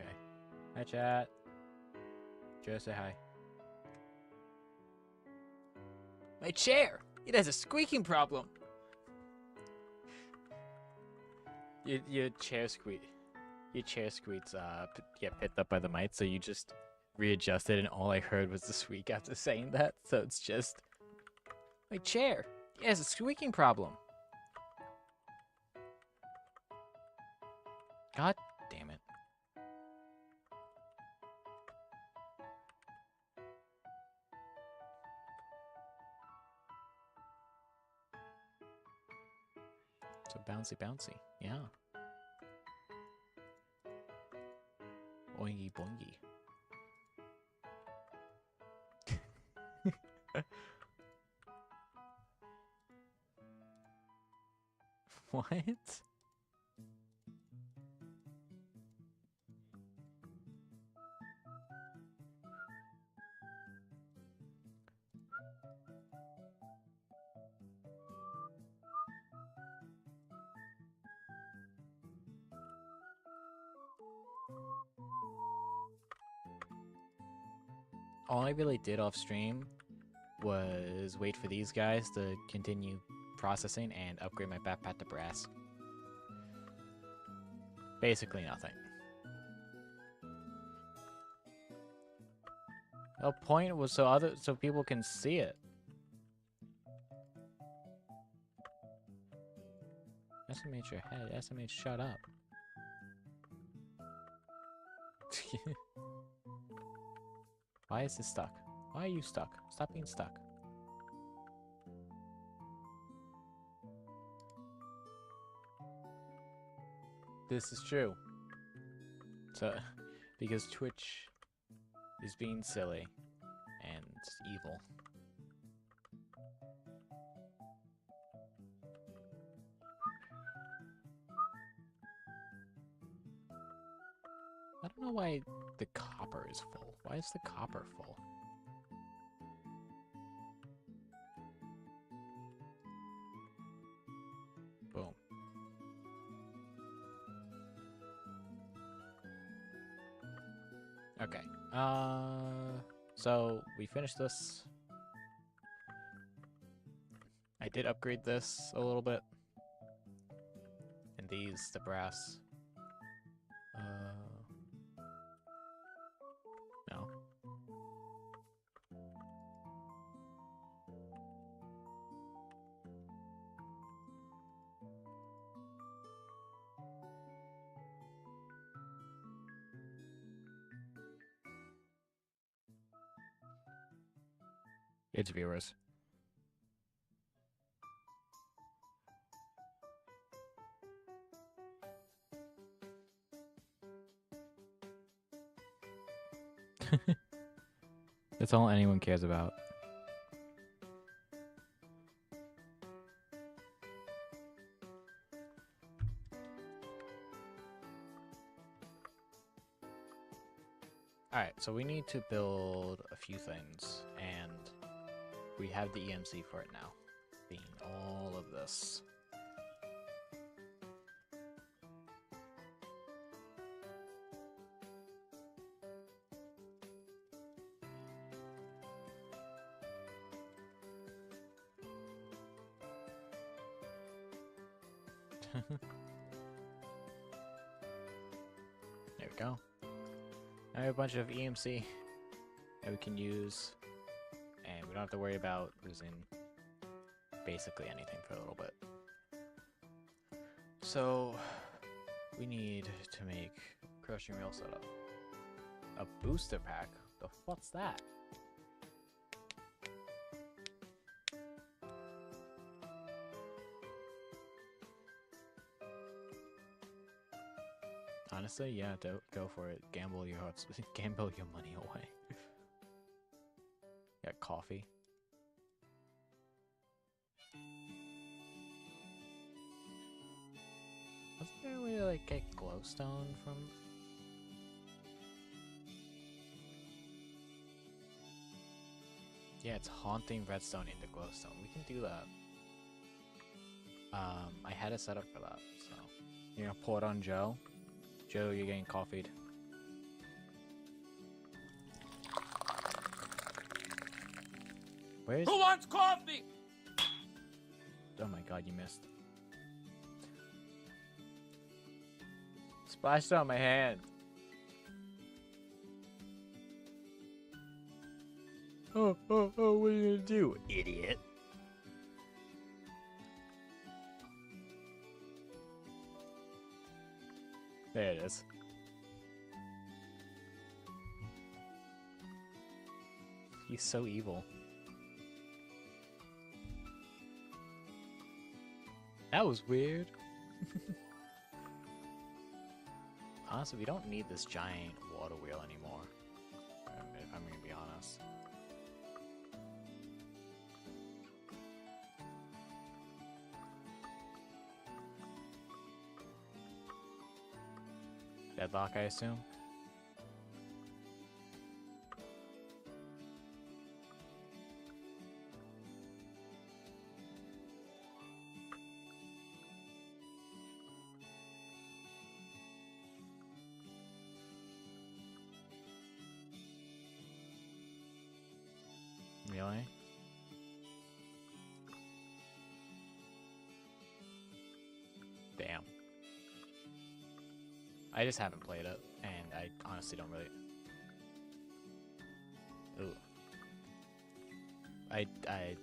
Okay. Hi, chat. Joe, say hi. My chair! It has a squeaking problem. Your chair squeaks get picked up by the mic, so you just readjusted, and all I heard was the squeak after saying that. So it's just My chair! It has a squeaking problem. God damn it. So bouncy, yeah. Oingy boingy. What? All I really did off stream was wait for these guys to continue processing and upgrade my backpack to brass. Basically nothing. The point was so people can see it. SMH your head. SMH, shut up. Why is this stuck? Why are you stuck? Stop being stuck. This is true. So, because Twitch is being silly and evil. I don't know why the copper is full. Why is the copper full? Boom. Okay. So we finished this. I did upgrade this a little bit. And these, the brass. No. It's viewers. That's all anyone cares about. Alright, so we need to build a few things, and we have the EMC for it now, being all of this. There we go. I have a bunch of EMC that we can use, and we don't have to worry about losing basically anything for a little bit. So, we need to make crushing rail setup. A booster pack? The what's that? Honestly, yeah, go for it. Gamble your hearts, gamble your money away. Got coffee. Wasn't there a way to like get glowstone from? Yeah, it's haunting redstone into glowstone. We can do that. I had a setup for that, so you're gonna pour it on Joe. Joe, you're getting coffeeed. Where's... Who wants coffee? Oh my god, you missed. Splashed on my hand. Oh, what are you gonna do, idiot? There it is. He's so evil. That was weird. Honestly, we don't need this giant water wheel anymore. If I'm gonna be honest. Deadlock, I assume? Really? Damn. I just haven't played it, and I honestly don't really... Ooh. I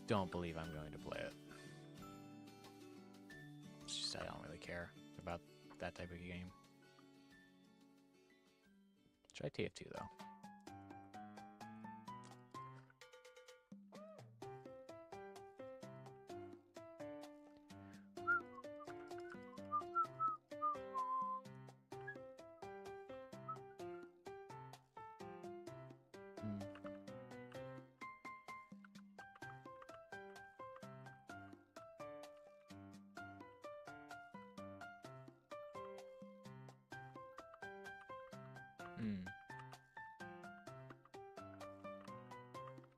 don't believe I'm going to play it. It's just I don't really care about that type of game. Try TF2 though.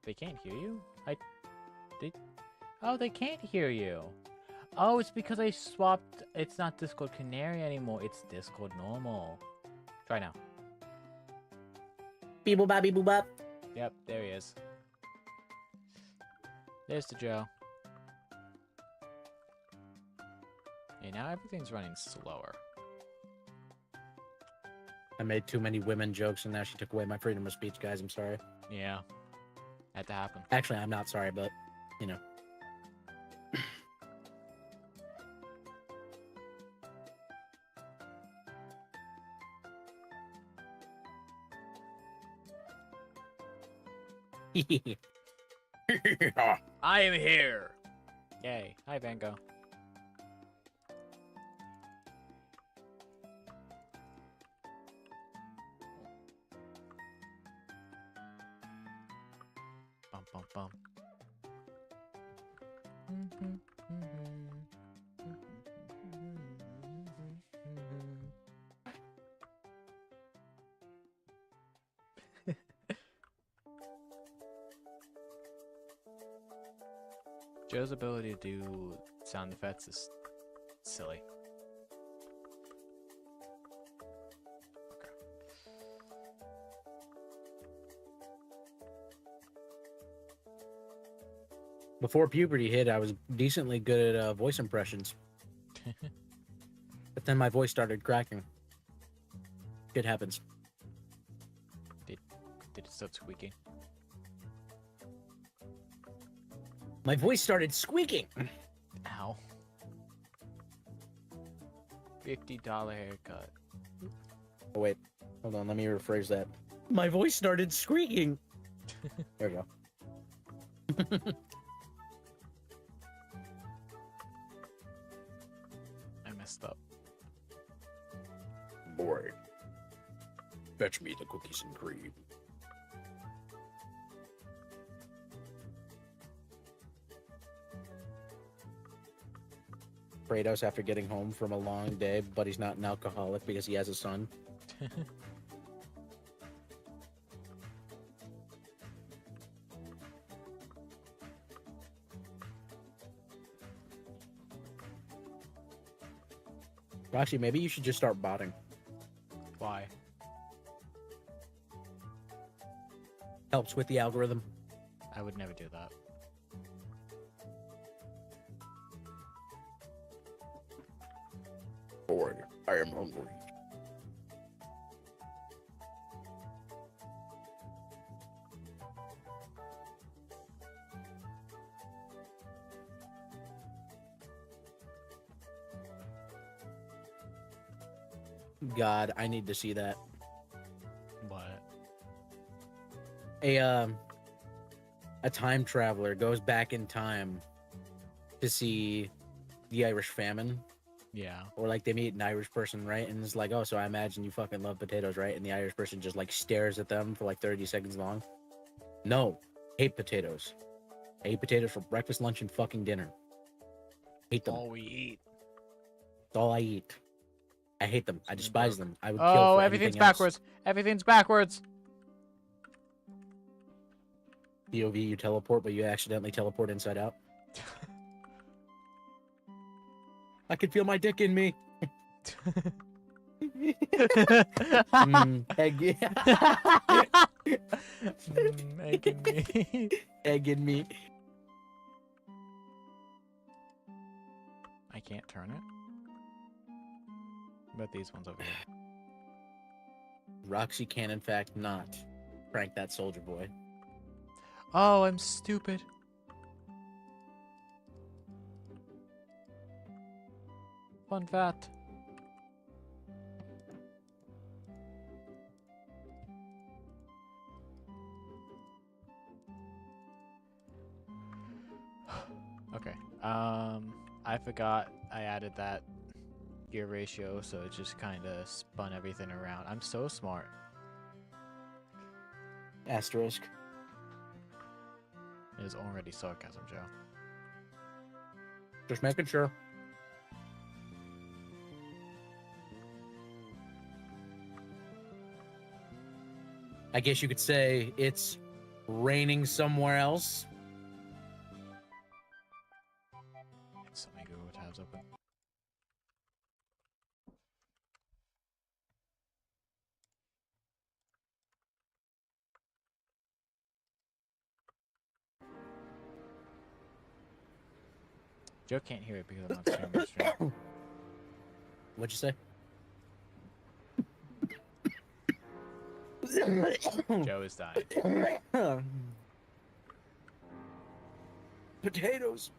They can't hear you? Oh, they can't hear you. Oh, it's because I swapped. It's not Discord Canary anymore. It's Discord normal. Try now. Beep boop bop, beep boop bop. Yep, there he is. There's the Joe. Okay, now everything's running slower. I made too many women jokes and now she took away my freedom of speech, guys. I'm sorry. Yeah. Had to happen. Actually, I'm not sorry, but, you know. I am here! Yay. Hi, Van Gogh. Bum, bum, bum. Joe's ability to do sound effects is silly. Before puberty hit, I was decently good at voice impressions. But then my voice started cracking. It happens. Did it start squeaking? My voice started squeaking. Ow. $50 haircut. Oh, wait. Hold on. Let me rephrase that. My voice started squeaking. There we go. I messed up. Boy. Fetch me the cookies and cream. Kratos after getting home from a long day, but he's not an alcoholic because he has a son. Actually, maybe you should just start botting. Why? Helps with the algorithm. I I would never do that. Bored. I am hungry. God, I need to see that. What? A time traveler goes back in time to see the Irish famine, Yeah. or like they meet an Irish person, right? And it's like, oh, so I imagine you fucking love potatoes, right? And the Irish person just like stares at them for like 30 seconds long. No, hate potatoes. I eat potatoes for breakfast, lunch, and fucking dinner. Hate them. All we eat. That's all I eat. I hate them. I despise them. I would kill Oh, for everything's anything else. backwards. Everything's backwards. POV, you teleport, but you accidentally teleport inside out. I can feel my dick in me. Egg. Egg in me. Egg in me. I can't turn it. But these ones over here. Roxy can, in fact, not prank that soldier boy. Oh, I'm stupid. Fun fact. Okay. I forgot I added that gear ratio, so it just kind of spun everything around. I'm so smart. Asterisk. It is already sarcasm, Joe. Just making sure. I guess you could say it's raining somewhere else. So many Google tabs open. Joe can't hear it because I'm not streaming. What'd you say? Joe is dying. Potatoes.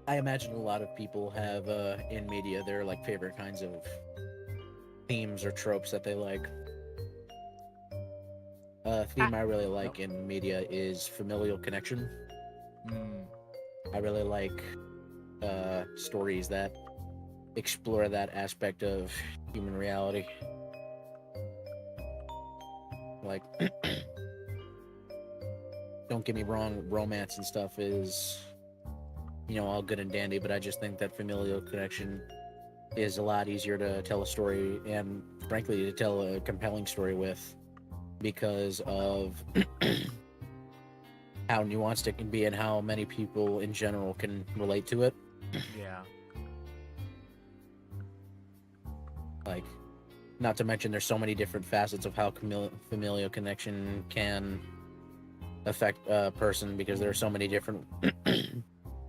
I imagine a lot of people have in media their like favorite kinds of themes or tropes that they like. A theme I really like in media is familial connection. Mm, I really like stories that explore that aspect of human reality. Like, don't get me wrong, romance and stuff is, you know, all good and dandy, but I just think that familial connection is a lot easier to tell a story and, frankly, to tell a compelling story with because of how nuanced it can be and how many people in general can relate to it. yeah. Like, not to mention there's so many different facets of how familial connection can affect a person because there are so many different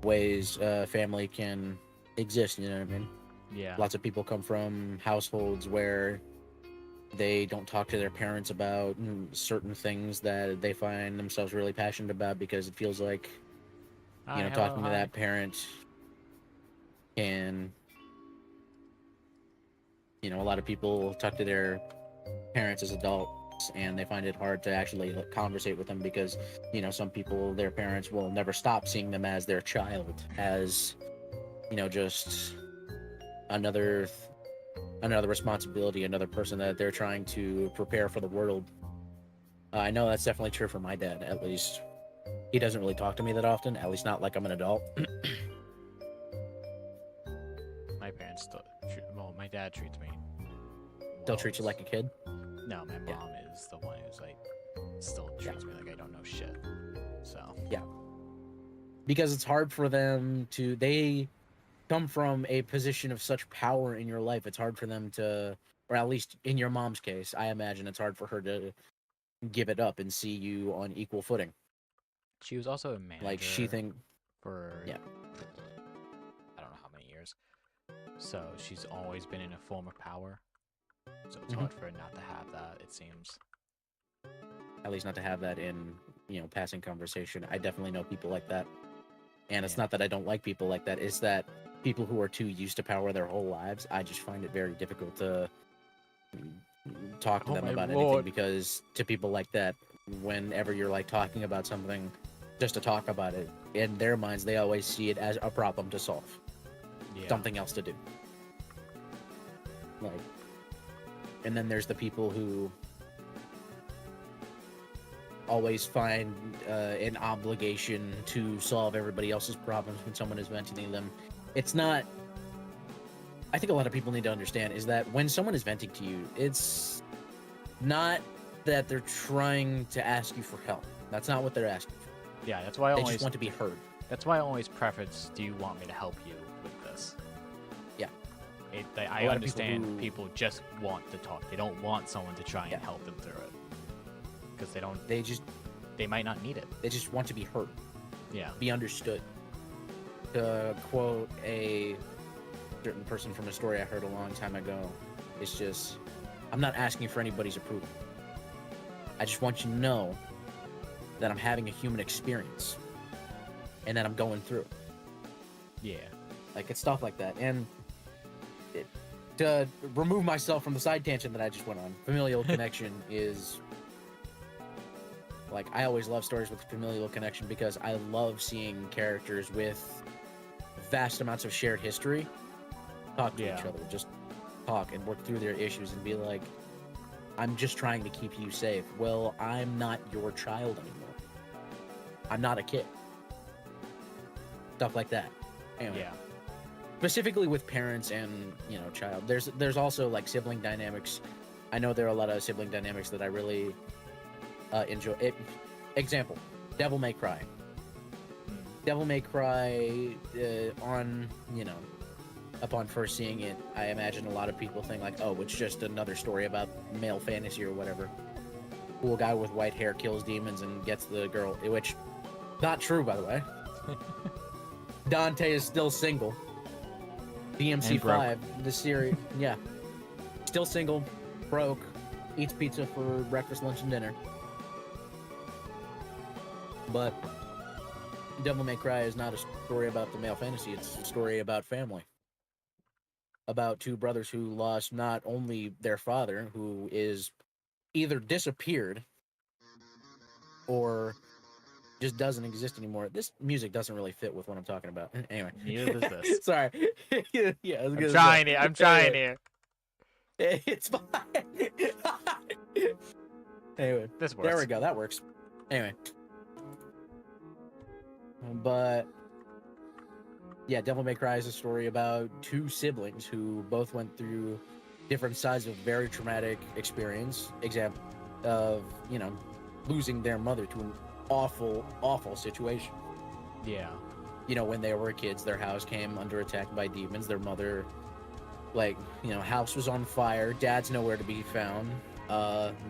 ways family can exist, you know what I mean? Yeah. Lots of people come from households where they don't talk to their parents about certain things that they find themselves really passionate about because it feels like, you know, talking to that parent can, you know, a lot of people talk to their parents as adults and they find it hard to actually like, conversate with them because, you know, some people, their parents will never stop seeing them as their child, as, you know, just another responsibility, another person that they're trying to prepare for the world. I know that's definitely true for my dad, at least. He doesn't really talk to me that often, at least not like I'm an adult. My parents still, well, my dad treats me They'll treat you like a kid. No, my Yeah. mom is the one who's like still treats me like I don't know shit. So Because it's hard for them to. They come from a position of such power in your life. It's hard for them to, or at least in your mom's case, I imagine it's hard for her to give it up and see you on equal footing. she was also a manager Like she think, for Yeah. I don't know how many years. So she's always been in a form of power. So it's Mhm. hard for her not to have that, it seems. at least not to have that in, passing conversation. I definitely know people like that. And it's Yeah. not that I don't like people like that. It's that people who are too used to power their whole lives, I just find it very difficult to talk to Oh them my about lord. anything, because to people like that, whenever you're like talking about something just to talk about it, in their minds, they always see it as a problem to solve, Yeah. something else to do. Like, and then there's the people who always find an obligation to solve everybody else's problems when someone is venting them. It's not. I think a lot of people need to understand is that when someone is venting to you, it's not that they're trying to ask you for help. That's not what they're asking for. Yeah, that's why I They always just want to be heard. That's why I always preface, do you want me to help you with this? Yeah. I lot of people understand who- people just want to talk. They don't want someone to try and Yeah. help them through it. Because they don't, They might not need it. just want to be heard, Yeah. be understood. To quote a certain person from a story I heard a long time ago, it's just, I'm not asking for anybody's approval. I just want you to know that I'm having a human experience and that I'm going through. Yeah. Like, it's stuff like that. And to remove myself from the side tangent that I just went on, familial connection is, like, I always love stories with familial connection because I love seeing characters with vast amounts of shared history talk to each Yeah. other, just talk and work through their issues and be like, I'm just trying to keep you safe. Well, I'm not your child anymore. I'm not a kid. Stuff like that. Anyway, Yeah. specifically with parents and child. There's also like sibling dynamics. I know there are a lot of sibling dynamics that I really enjoy. Example: Devil May Cry. Devil May Cry upon first seeing it, I imagine a lot of people think like, oh, it's just another story about male fantasy or whatever. Cool guy with white hair kills demons and gets the girl, which not true, by the way. Dante is still single. DMC5, the series, yeah, still single, broke, eats pizza for breakfast, lunch, and dinner. But Devil May Cry is not a story about the male fantasy, it's a story about family. About two brothers who lost not only their father, who is either disappeared or just doesn't exist anymore. This music doesn't really fit with what I'm talking about. Anyway. Neither does this. Sorry. Yeah, I was I'm gonna trying say. here. I'm trying here. It's fine. Anyway, This works. there we go. That works. Anyway. But yeah, Devil May Cry is a story about two siblings who both went through different sides of very traumatic experience. Example of, losing their mother to an awful, awful situation. Yeah. When they were kids, their house came under attack by demons. Their mother, house was on fire. Dad's nowhere to be found.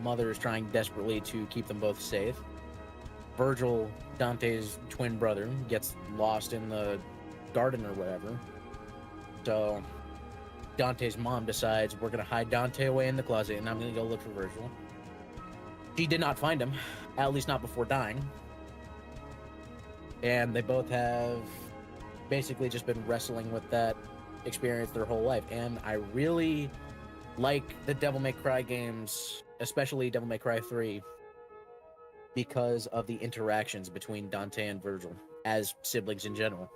Mother is trying desperately to keep them both safe. Virgil, Dante's twin brother, gets lost in the garden or whatever. So Dante's mom decides, we're going to hide Dante away in the closet and I'm going to go look for Virgil. She did not find him, at least not before dying. And they both have basically just been wrestling with that experience their whole life. And I really like the Devil May Cry games, especially Devil May Cry 3, because of the interactions between Dante and Virgil as siblings in general.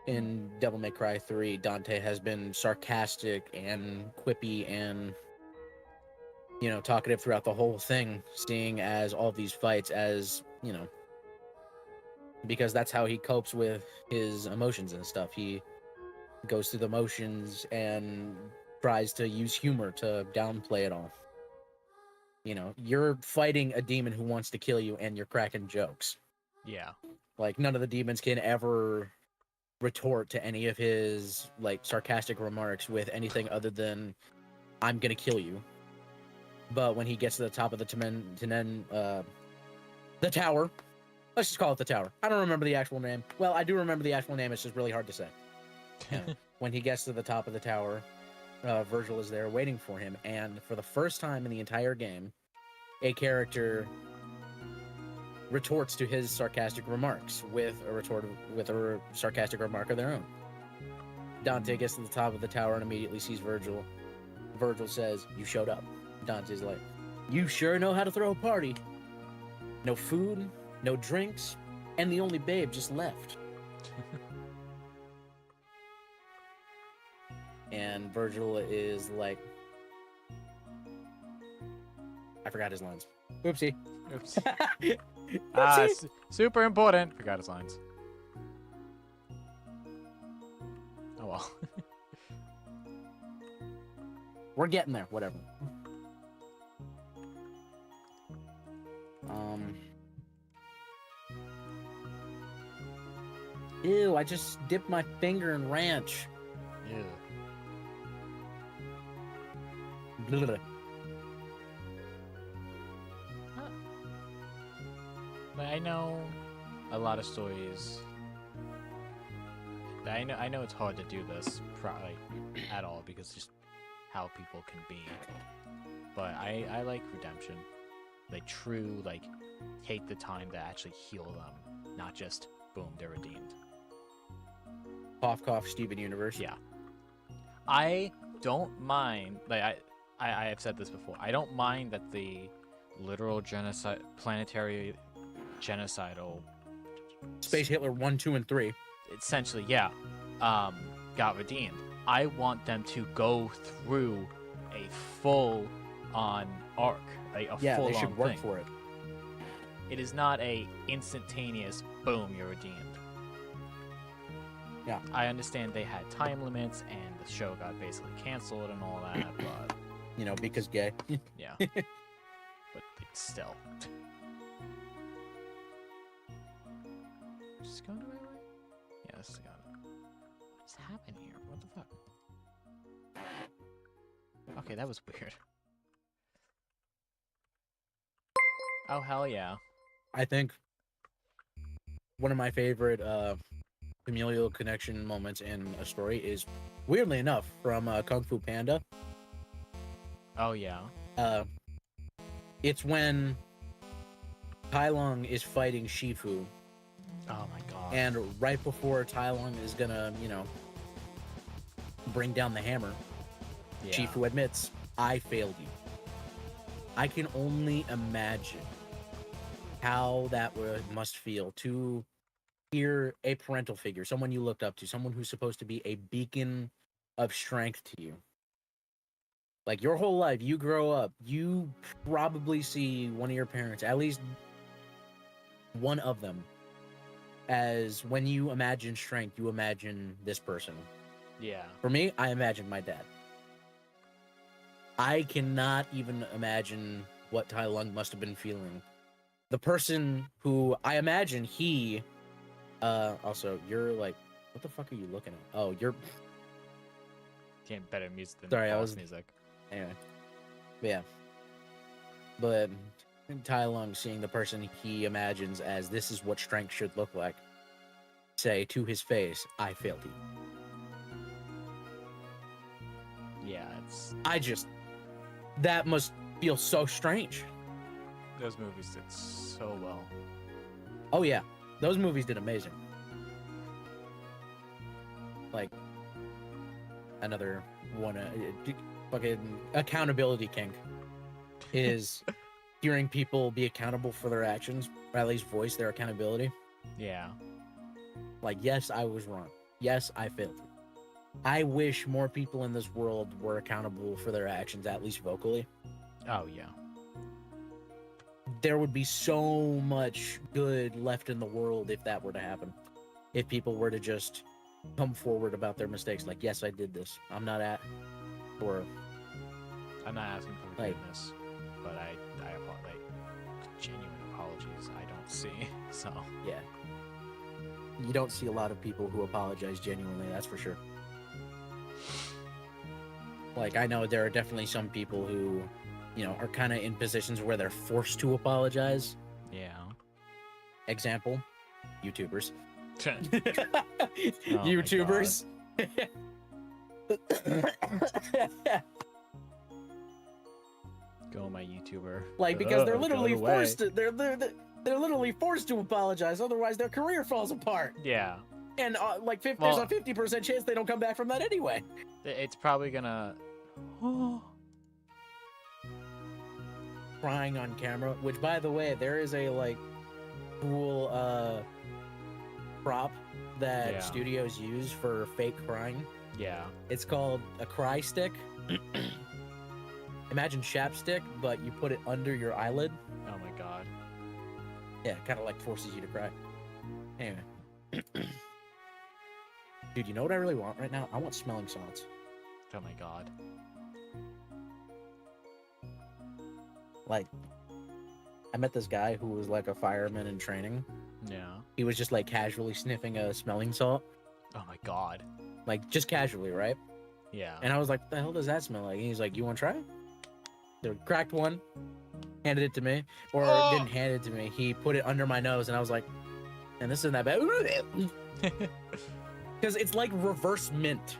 In Devil May Cry 3, Dante has been sarcastic and quippy and, talkative throughout the whole thing, seeing as all these fights as, because that's how he copes with his emotions and stuff. He goes through the motions and tries to use humor to downplay it all. You know, you're fighting a demon who wants to kill you, and you're cracking jokes. Yeah. Like, none of the demons can ever retort to any of his like sarcastic remarks with anything other than "I'm gonna kill you." But when he gets to the top of the the tower, let's just call it the tower. I don't remember the actual name. Well, I do remember the actual name. It's just really hard to say. You know, when he gets to the top of the tower, Virgil is there waiting for him, and for the first time in the entire game, a character retorts to his sarcastic remarks with a sarcastic remark of their own. Dante gets to the top of the tower and immediately sees Virgil. Virgil says, "You showed up." Dante's like, "You sure know how to throw a party. No food, no drinks, and the only babe just left." And Virgil is like, I forgot his lines. Oopsie. Oops. Oopsie. Super important. Forgot his lines. Oh well. We're getting there. Whatever. Ew, I just dipped my finger in ranch. Ew. Blah. But I know a lot of stories. I know it's hard to do this at all because just how people can be. But I like redemption. Like true, like take the time to actually heal them, not just boom, they're redeemed. Cough, cough, Steven Universe. Yeah. I don't mind. Like I have said this before. I don't mind that the literal genocide, planetary genocidal Space Hitler 1, 2, and 3. essentially, yeah, got redeemed. I want them to go through a full-on arc, like a Yeah, full-on they should work thing. for it. It is not a instantaneous boom, you're redeemed. Yeah. I understand they had time limits and the show got basically canceled and all that, but You know, because gay. yeah. But it's still. Just going the right way? Yeah, this is going. What's happening here? What the fuck? Okay, that was weird. Oh, hell yeah. I think one of my favorite familial connection moments in a story is, weirdly enough, from Kung Fu Panda. Oh, yeah. It's when Tai Lung is fighting Shifu, Oh my god. and right before Tai Lung is gonna, bring down the hammer, yeah. Shifu admits, "I failed you." I can only imagine how that must feel to hear a parental figure, someone you looked up to, someone who's supposed to be a beacon of strength to you. Like, your whole life, you grow up, you probably see one of your parents, at least one of them, as when you imagine strength, you imagine this person. Yeah. For me, I imagine my dad. I cannot even imagine what Tai Lung must have been feeling. The person who I imagine he also, you're like, what the fuck are you looking at? Oh, you're Can't better music than Sorry, I boss was- music. anyway. Yeah. But Tai Lung seeing the person he imagines as this is what strength should look like, say to his face, "I failed you." Yeah, it's That must feel so strange. those movies did so well. Oh yeah, those movies did amazing. Like, another one, fucking accountability kink is hearing people be accountable for their actions, or at least voice their accountability. Yeah. Like, yes, I was wrong. Yes, I failed. I wish more people in this world were accountable for their actions, at least vocally. Oh yeah. There would be so much good left in the world if that were to happen. If people were to just come forward about their mistakes, like, yes, I did this. I'm not Or I'm not asking for Like- forgiveness, but I like genuine apologies. I don't see. So yeah, you don't see a lot of people who apologize genuinely. That's for sure. Like, I know there are definitely some people who, you know, are kind of in positions where they're forced to apologize. yeah. Example, YouTubers. Oh my YouTubers. Go my YouTuber. Like, because they're Got literally away. forced to, they're literally forced to apologize, otherwise their career falls apart. Yeah, And there's Well- a 50% chance they don't come back from that anyway. it's probably gonna. Crying on camera, which, by the way, there is a like cool prop that Yeah. studios use for fake crying. Yeah. It's called a cry stick. Imagine chapstick, but you put it under your eyelid. Oh my god. Yeah, it kind of like forces you to cry. Anyway. Dude, you know what I really want right now? I want smelling salts. Oh my god. Like, I met this guy who was like a fireman in training. Yeah. He was just like casually sniffing a smelling salt. Oh my god. Like, just casually, right? Yeah. And I was like, what the hell does that smell like? And he's like, you want to try it? So cracked one, handed it to me, or Oh! didn't hand it to me. He put it under my nose, and I was like, and this isn't that bad. Because it's like reverse mint.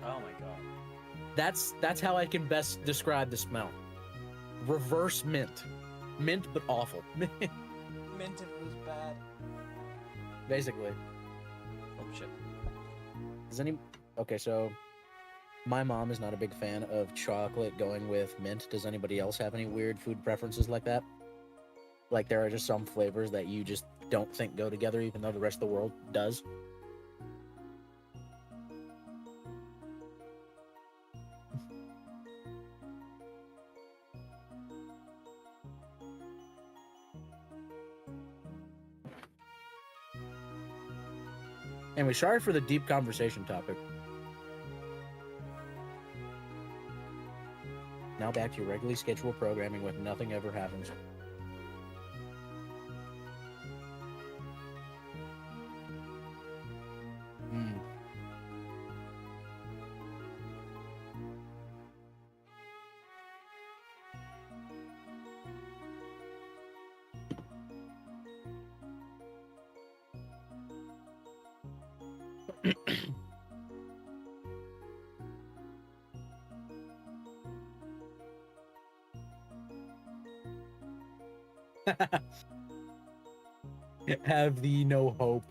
Oh my god. That's how I can best describe the smell. Reverse mint. Mint, but awful. Mint if it was bad. Basically. Oh shit. Does any... Okay, so my mom is not a big fan of chocolate going with mint. Does anybody else have any weird food preferences like that? Like, there are just some flavors that you just don't think go together, even though the rest of the world does. Anyway, sorry for the deep conversation topic. Now back to your regularly scheduled programming with nothing ever happens. Hmm. Have thee no hope.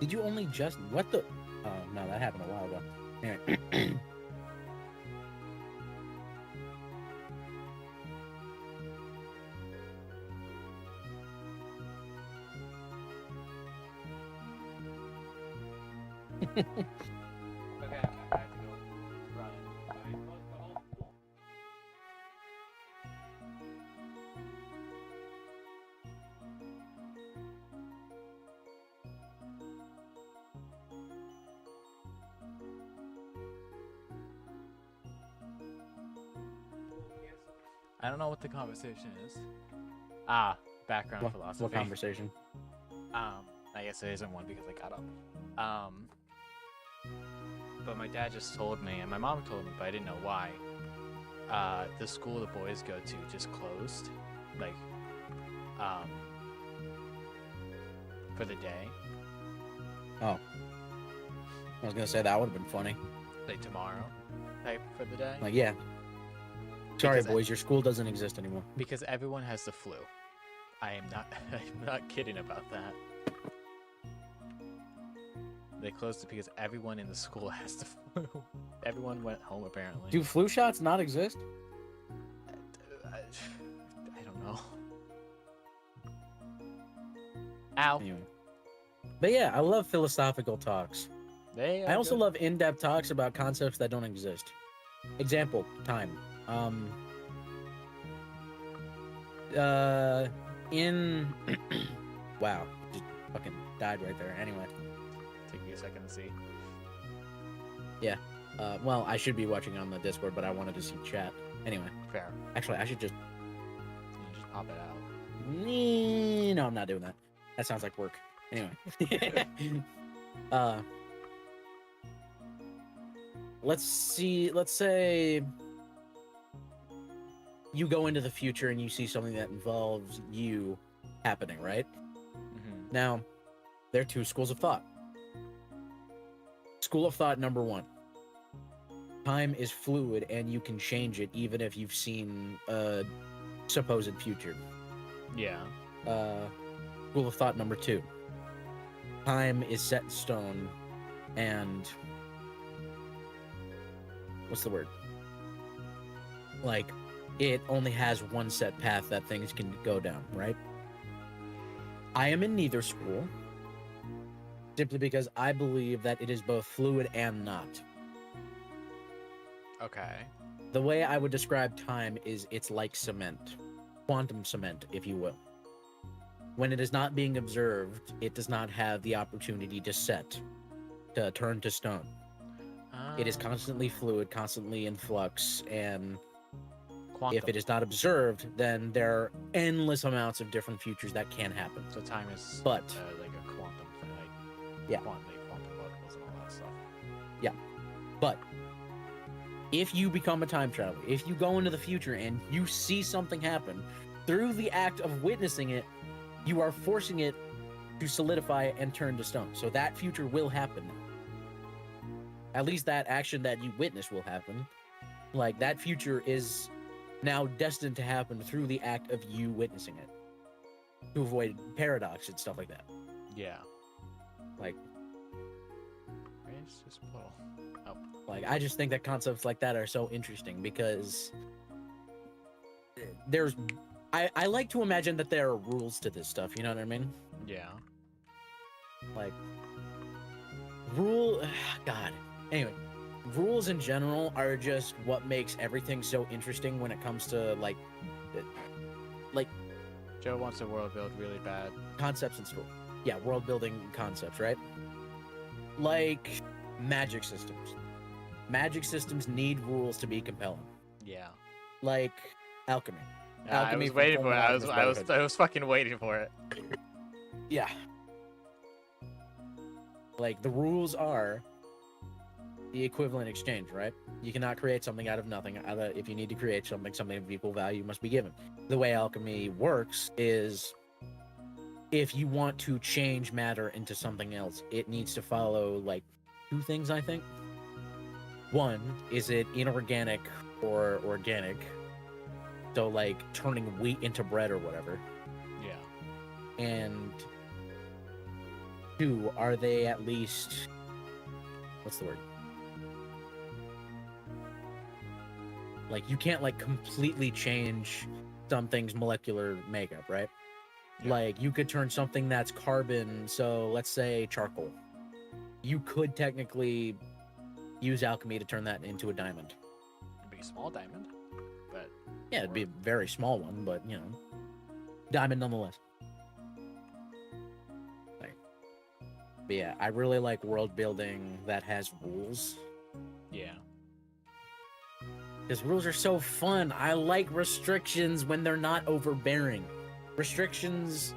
Did you only just... What the... Oh, no, that happened a while ago. Anyway. Okay, I have to go run. I don't know what the conversation is. Ah, background philosophy. What conversation? I guess it isn't one because I got up. But my dad just told me, and my mom told me, but I didn't know why. The school the boys go to just closed, like, for the day, Oh. I was gonna say that would have been funny. like tomorrow, type for the day, Like, yeah. Sorry, Because I- boys, your school doesn't exist anymore. because everyone has the flu. I am not, I'm not kidding about that. They closed it because everyone in the school has the flu. Everyone went home apparently. Do flu shots not exist? I don't know. Ow. Anyway. But yeah, I love philosophical talks. They I are also good. love in-depth talks about concepts that don't exist. Example, time. In wow, just fucking died right there. Anyway, Take me a second to see. Well, I should be watching on the Discord, but I wanted to see chat. Anyway, Fair. actually, I should just. You just pop it out. No, I'm not doing that. That sounds like work. Anyway. Let's see. Let's say you go into the future and you see something that involves you happening, right? Mm-hmm. Now, there are two schools of thought. School of thought number one. Time is fluid and you can change it even if you've seen a supposed future. Yeah. School of thought number two. Time is set in stone and what's the word? Like, it only has one set path that things can go down, right? I am in neither school, simply because I believe that it is both fluid and not. Okay. The way I would describe time is it's like cement, quantum cement, if you will. When it is not being observed, it does not have the opportunity to set, to turn to stone. It is constantly fluid, constantly in flux, and Quantum. if it is not observed, then there are endless amounts of different futures that can happen. So time is But like a quantum thing, like Yeah. quantum particles and all that stuff. But if you become a time traveler, if you go into the future and you see something happen, through the act of witnessing it, you are forcing it to solidify and turn to stone. So that future will happen. At least that action that you witness will happen. Like, that future is now destined to happen through the act of you witnessing it. To avoid paradox and stuff like that. Yeah. Like, Where's this portal? Oh. Like, I just think that concepts like that are so interesting because there's I like to imagine that there are rules to this stuff, you know what I mean? Yeah. Like God. Anyway, rules in general are just what makes everything so interesting when it comes to like Joe wants a world build really bad. concepts in school. Yeah, world building concepts, right? Like magic systems. Magic systems need rules to be compelling. Yeah. Like alchemy. I Alchemy was from waiting for it. Fullmetal Alchemist I was fucking waiting for it. Yeah. Like, the rules are the equivalent exchange, right? You cannot create something out of nothing. If you need to create something of equal value must be given. The way alchemy works is if you want to change matter into something else, it needs to follow, like, two things, I think. One, is it inorganic or organic? So, like, turning wheat into bread or whatever. Yeah. And two, are they at least, what's the word? Like, you can't, like, completely change something's molecular makeup, right? Yeah. Like, you could turn something that's carbon, so let's say charcoal. You could technically use alchemy to turn that into a diamond. It'd be a small diamond, but Yeah, it'd be a very small one, but, you know, diamond nonetheless. Like, but yeah, I really like world building that has rules. yeah. Because rules are so fun. I like restrictions when they're not overbearing. Restrictions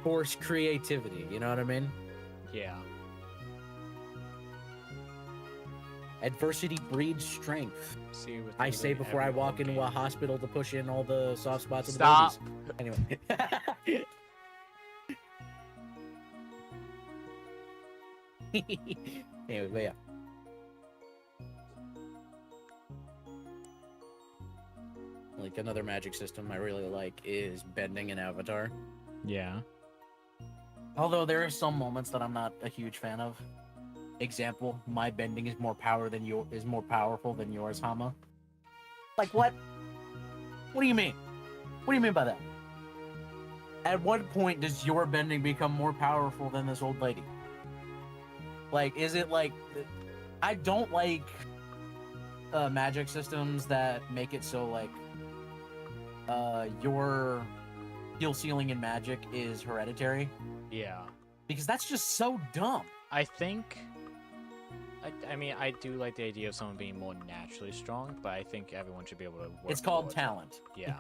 force creativity, you know what I mean? Yeah. Adversity breeds strength. See, with I say literally before I every walk board into a game. hospital to push in all the soft spots of the Stop. babies. Anyway. Anyway, but yeah. Like, another magic system I really like is bending in Avatar. Yeah. Although there are some moments that I'm not a huge fan of. Example, my bending is more powerful than yours, Hama. Like, what? What do you mean? What do you mean by that? At what point does your bending become more powerful than this old lady? Like, is it like... I don't like magic systems that make it so, like, your skill ceiling in magic is hereditary. Yeah. Because that's just so dumb. I think I mean, I do like the idea of someone being more naturally strong, but I think everyone should be able to work. It's called towards it. talent. Yeah.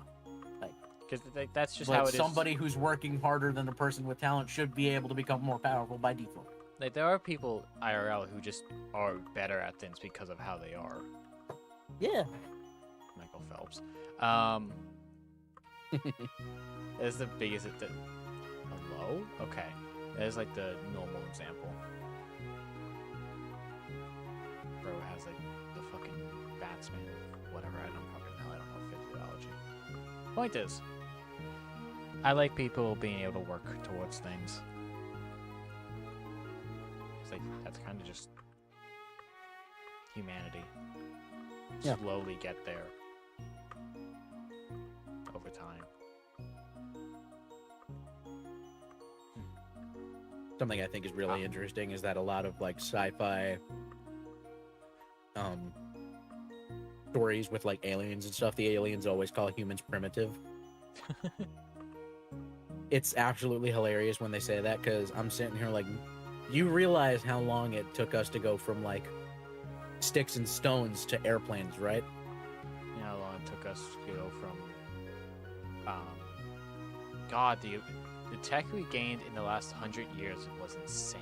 Like, Because that's just but how it is. somebody who's working harder than a person with talent should be able to become more powerful by default. Like, there are people IRL who just are better at things because of how they are. Yeah. Michael Phelps. That's the biggest. Hello? Okay. That is like the normal example. Bro has like the fucking batsman. Whatever. I don't fucking know. I don't know physiology. Point is, I like people being able to work towards things. It's like that's kind of just humanity. Yeah. Slowly get there over time. Something I think is really interesting is that a lot of like sci-fi stories with like aliens and stuff, the aliens always call humans primitive. It's absolutely hilarious when they say that, because I'm sitting here like, you realize how long it took us to go from like sticks and stones to airplanes, right? You know how long it took us to go from God, the tech we gained in the last 100 years was insane.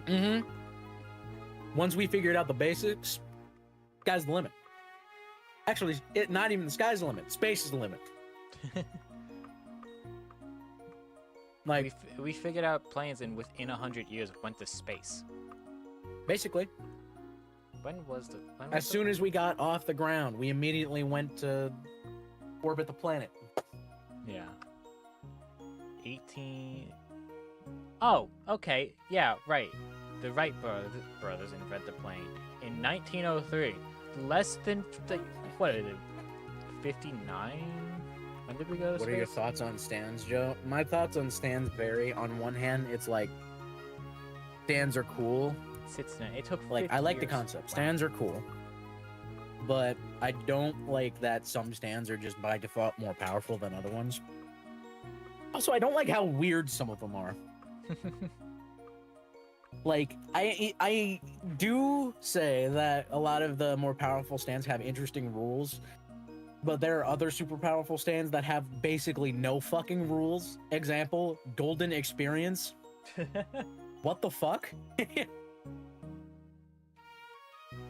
Mm-hmm. Once we figured out the basics, sky's the limit. Actually, not even the sky's the limit. Space is the limit. Like, we figured out planes and within 100 years went to space. basically, as soon as we got off the ground, we immediately went to orbit the planet. Yeah. 18. Oh, okay. Yeah, right. The Wright brothers invented the plane in 1903. Less than what is it? 59. When did we go to space? What are your thoughts on stands, Joe? My thoughts on stands vary. On one hand, it's like stands are cool. It took Like, 50 I like the years. concept. Wow. Stands are cool. But I don't like that some stands are just by default more powerful than other ones. Also, I don't like how weird some of them are. Like, I do say that a lot of the more powerful stands have interesting rules, but there are other super powerful stands that have basically no fucking rules. Example, Golden Experience. What the fuck?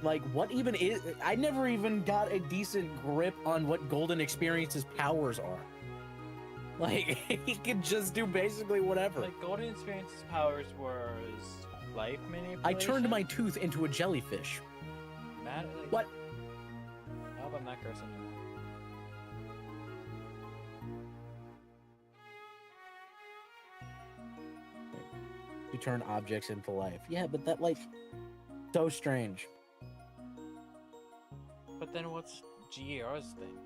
Like, what even is... I never even got a decent grip on what Golden Experience's powers are. Like, he could just do basically whatever. Like, Golden Experience's powers was life manipulation. I turned my tooth into a jellyfish. What? I hope I'm not cursing anymore. You turn objects into life. Yeah, but that, like, so strange. But then what's GER's thing?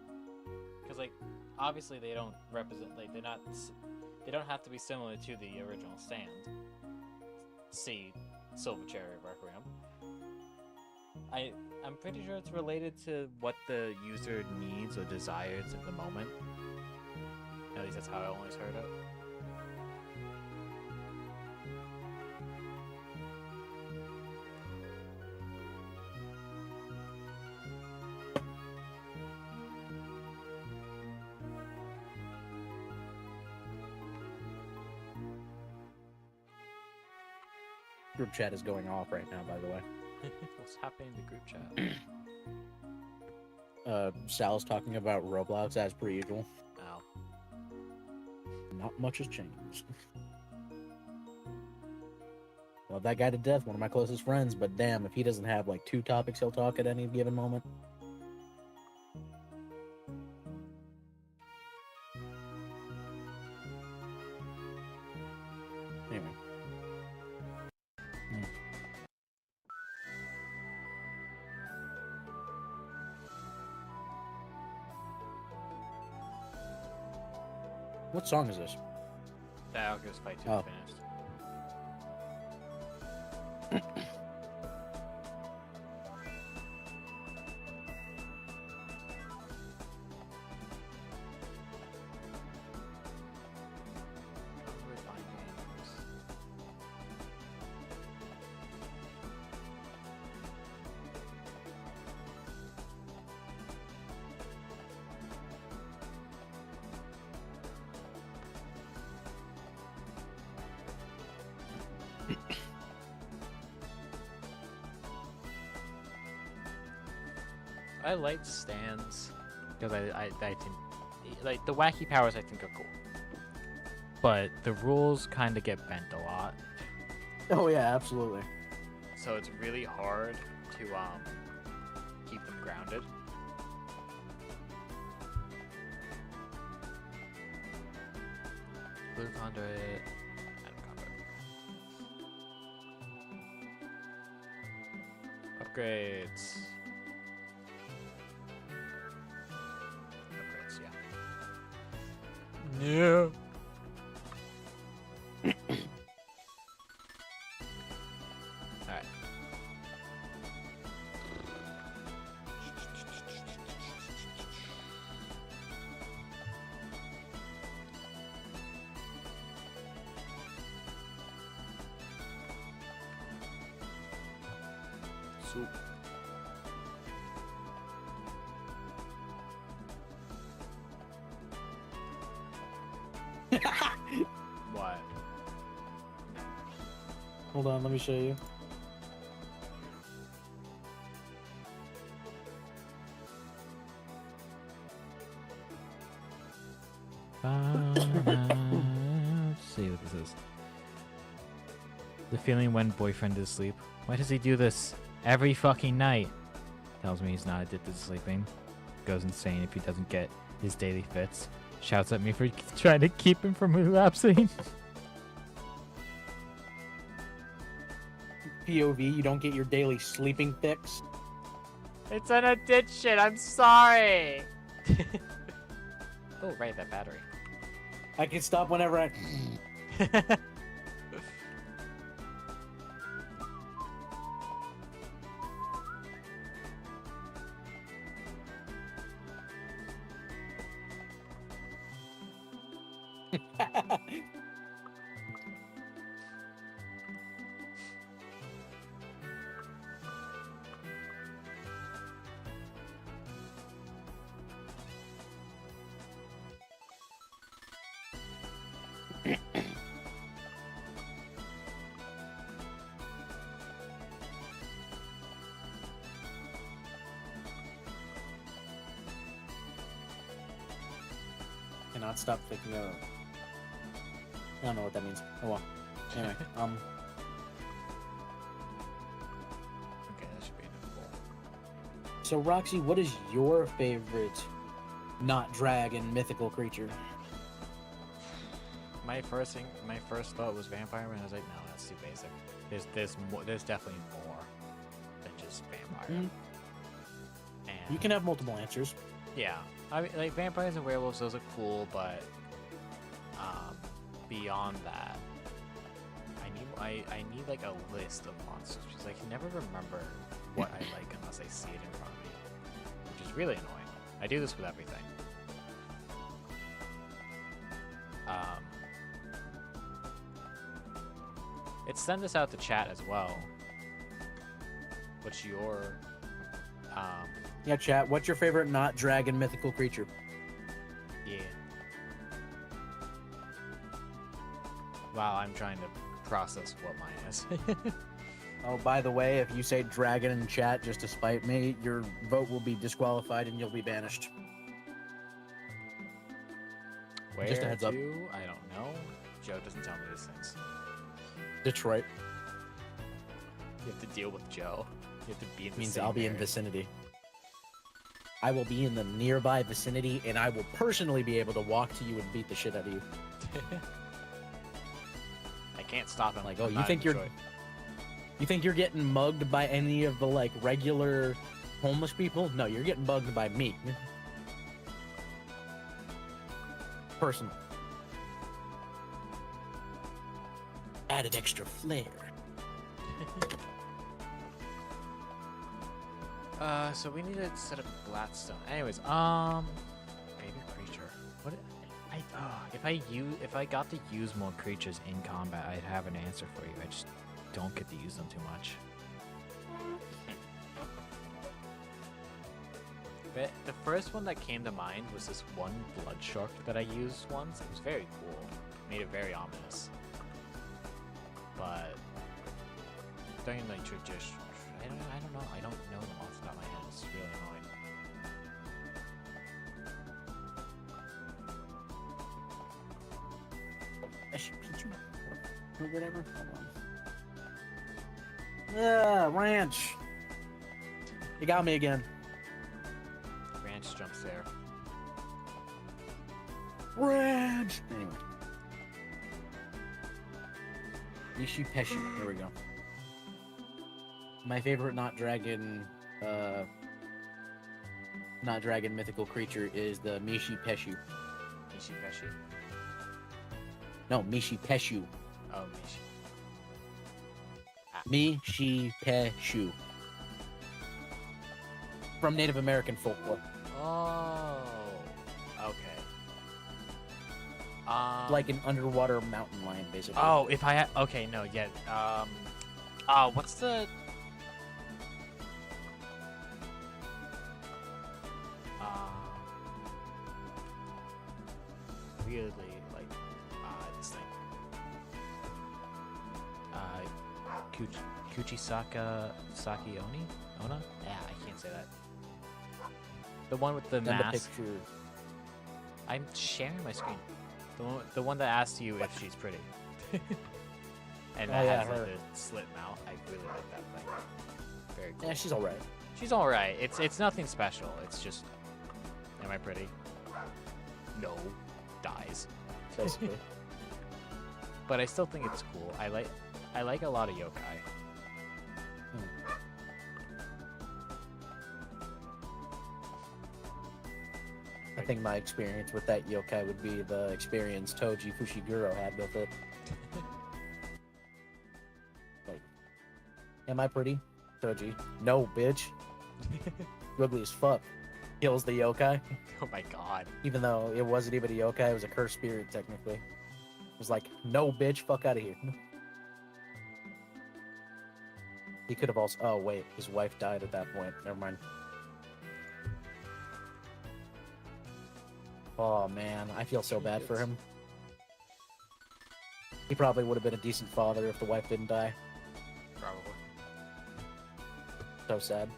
Because, like, obviously they don't represent, like, they don't have to be similar to the original stand. See Silver Chariot Requiem. I'm pretty sure it's related to what the user needs or desires at the moment. At least that's how I always heard it. Group chat is going off right now, by the way. What's happening in the group chat? Sal's talking about Roblox as per usual. Ow. Not much has changed. Love that guy to death, one of my closest friends, but damn, if he doesn't have like 2 topics he'll talk at any given moment. Anyway. What song is this? The Alchemist Fight 2 Oh. finished. I like stands because I think like the wacky powers I think are cool, but the rules kind of get bent a lot, Oh yeah, absolutely. so it's really hard to keep them grounded. Blue conduit and conduit. Upgrades. Upgrades, yeah. No. Alright. Soup. What? Hold on, let me show you. Let's see what this is. The feeling when boyfriend is asleep. Why does he do this every fucking night? Tells me he's not addicted to sleeping. Goes insane if he doesn't get his daily fits. Shouts at me for trying to keep him from relapsing. POV, you don't get your daily sleeping fix. It's an addiction. I'm sorry. Oh, right, that battery. I can stop whenever I. Cannot stop thinking of. I don't know what that means. Oh well. Anyway, Okay, that should be enough. So Roxy, what is your favorite not dragon mythical creature? My first thought was vampire, and I was like, no, that's too basic. There's definitely more than just vampire. Mm. And You can have multiple answers. yeah, I mean, like vampires and werewolves, those are cool, but beyond that, I need like a list of monsters because I can never remember what I like unless I see it in front of me, which is really annoying. I do this with everything. Send this out to chat as well. What's your Yeah, chat. What's your favorite not dragon mythical creature? yeah. Wow, I'm trying to process what mine is. Oh, by the way, if you say dragon in chat just to spite me, your vote will be disqualified and you'll be banished. Where Just a heads up. to? I don't know. Joe doesn't tell me these things. Detroit You have to deal with Joe. You have to be in the means same I'll be in area. vicinity. I will be in the nearby vicinity, and I will personally be able to walk to you and beat the shit out of you. I can't stop him. Like, I'm oh, you not think in you're- Detroit. You think you're getting mugged by any of the like regular homeless people? No, you're getting bugged by me. Personal. Added extra flair. So we need to set up Gladstone. Anyways, favorite creature. What? If I got to use more creatures in combat, I'd have an answer for you. I just don't get to use them too much. But the first one that came to mind was this one blood shark that I used once. It was very cool. Made it very ominous. But during like tradition, I don't know. I don't know them off the top of my head. It's really annoying. or whatever. Hold on. Yeah, ranch. You got me again. Ranch jumps there. Ranch. Anyway. Nishi Peshu. There we go. My favorite not dragon mythical creature is the Mishi Peshu. Mishi Peshi? No, Mishi Peshu. Oh, Mishi. Mishi Peshu. From Native American folklore. Oh. Okay. Like an underwater mountain lion, basically. Oh, if I had... Okay, no, yeah. What's the... Weirdly, like, this thing. Kuchisaka Sakioni? Ona? Yeah, I can't say that. The one with the Send a mask. picture. I'm sharing my screen. The one that asks you if she's pretty. And Oh, that yeah, has like her. the slit mouth. I really like that thing. Very cool. Yeah, she's alright. She's alright. It's nothing special. It's just, am I pretty? No. Dies. Basically. But I still think it's cool. I like a lot of yokai. I think my experience with that yokai would be the experience Toji Fushiguro had with it. Like, am I pretty? Toji. No, bitch. You ugly as fuck. Kills the yokai. Oh my god. Even though it wasn't even a yokai, it was a cursed spirit, technically. It was like, no, bitch, fuck out of here. He could have also... Oh, wait. His wife died at that point. Never mind. Oh, man. I feel so bad for him. He probably would have been a decent father if the wife didn't die. Probably. So sad.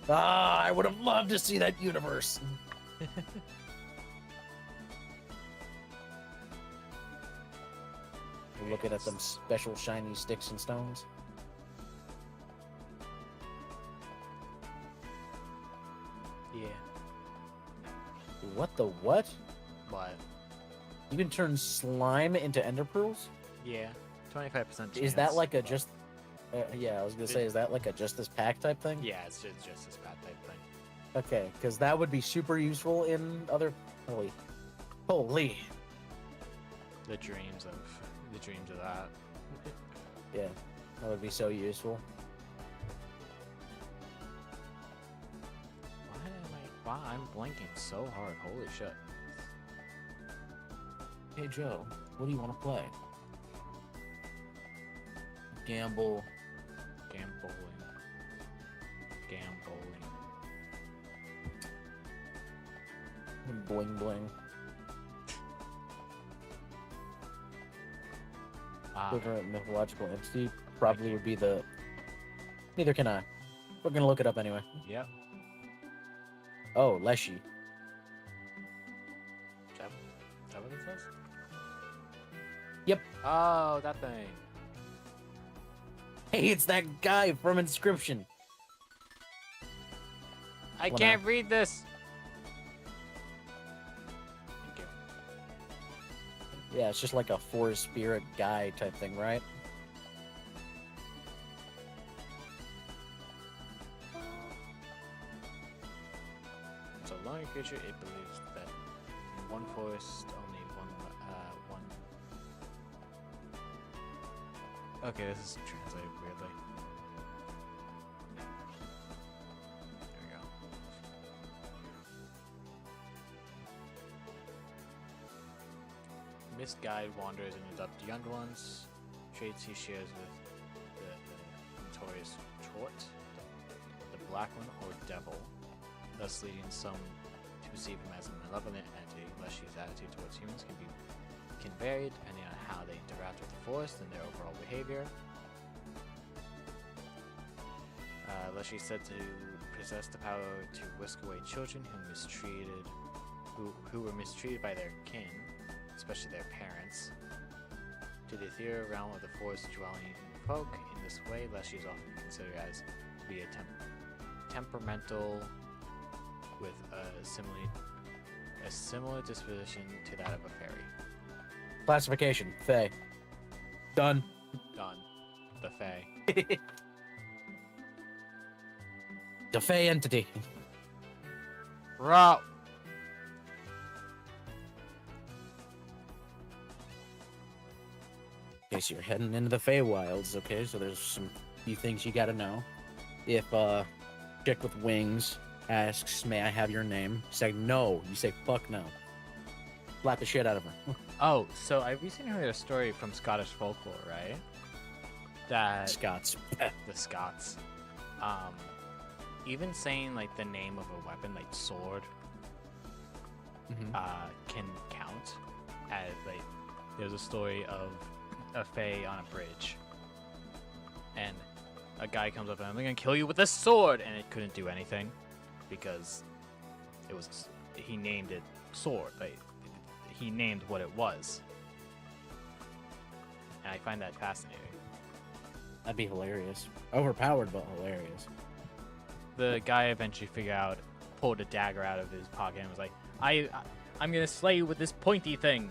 Ah, I would have loved to see that universe. We're looking at them special shiny sticks and stones. Yeah. What the what? But You can turn slime into ender pearls? yeah, 25% chance. Is that like a but- just... yeah, I was gonna say, is that like a just this pack type thing? Yeah, it's just this bad type thing. Okay, because that would be super useful in other... Holy. The dreams of that. Yeah, that would be so useful. Wow, I'm blinking so hard. Holy shit. Hey Joe, what do you want to play? Gamble. Gambling. Bling bling. Equivalent mythological entity probably would be the... Neither can I. We're gonna look it up anyway. Yep. Oh, Leshy. Is that what it says? Yep. Oh, that thing. Hey, it's that guy from Inscription. I Well, can't read this. Thank you. Yeah, it's just like a forest spirit guy type thing, right? So long a creature, it believes that in one forest, only one. Okay, this is translated weirdly. There we go. Misguide wanders and adopt young ones. Traits he shares with the notorious Chort, the Black One, or Devil, thus leading some to perceive him as a malevolent entity. Leshy's attitude towards humans can vary depending on how they interact with the forest and their overall behavior. Leshy is said to possess the power to whisk away children who mistreated who were mistreated by their kin, especially their parents, to the ethereal realm of the forest-dwelling folk in this way, lest she is often considered as to be a temperamental with a similar disposition to that of a fairy. Classification: Fae. Done. Done. The Fae. The Fae entity. Row. Okay, so you're heading into the Feywilds, okay? So there's some few things you gotta know. If chick with wings asks, "May I have your name?" Say no. You say fuck no. Slap the shit out of her. Oh, so I recently heard a story from Scottish folklore, right? That Scots. the Scots, even saying like the name of a weapon, like sword, can count as like. There's a story of a fae on a bridge, and a guy comes up and I'm gonna kill you with a sword, and it couldn't do anything because he named it sword. Like he named what it was, and I find that fascinating. That'd be hilarious. Overpowered, but hilarious. The guy eventually pulled a dagger out of his pocket and was like, I'm gonna slay you with this pointy thing.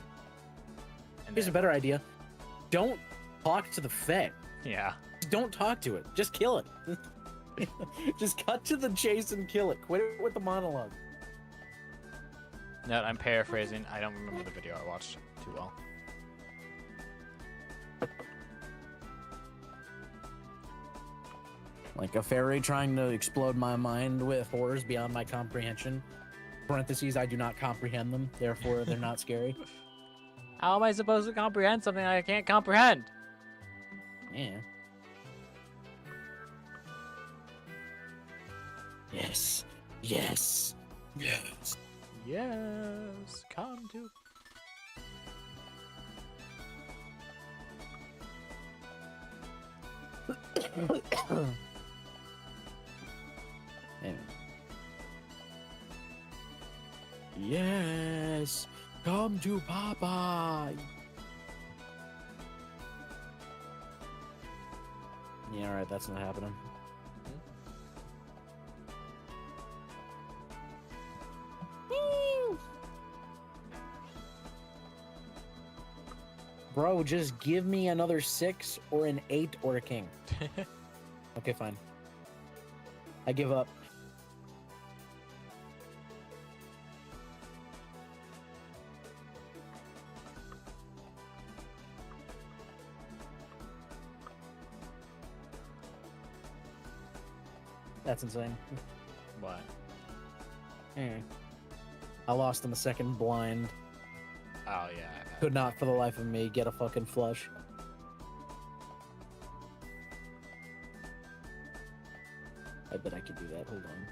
And Here's a better idea. Don't talk to the Fae. Yeah. Don't talk to it. Just kill it. Just cut to the chase and kill it. Quit it with the monologue. No, I'm paraphrasing. I don't remember the video I watched too well. Like a fairy trying to explode my mind with horrors beyond my comprehension. Parentheses, I do not comprehend them, therefore they're not scary. How am I supposed to comprehend something I can't comprehend? Yeah. Yes. Yes. Yes. Yes, come to. Anyway. Yes, come to Papa. Yeah, alright, that's not happening. Bro, just give me another 6 or an 8 or a king. Okay, fine. I give up. That's insane. What? I lost in the second blind. Oh yeah. Could not for the life of me get a fucking flush. I bet I could do that. Hold on.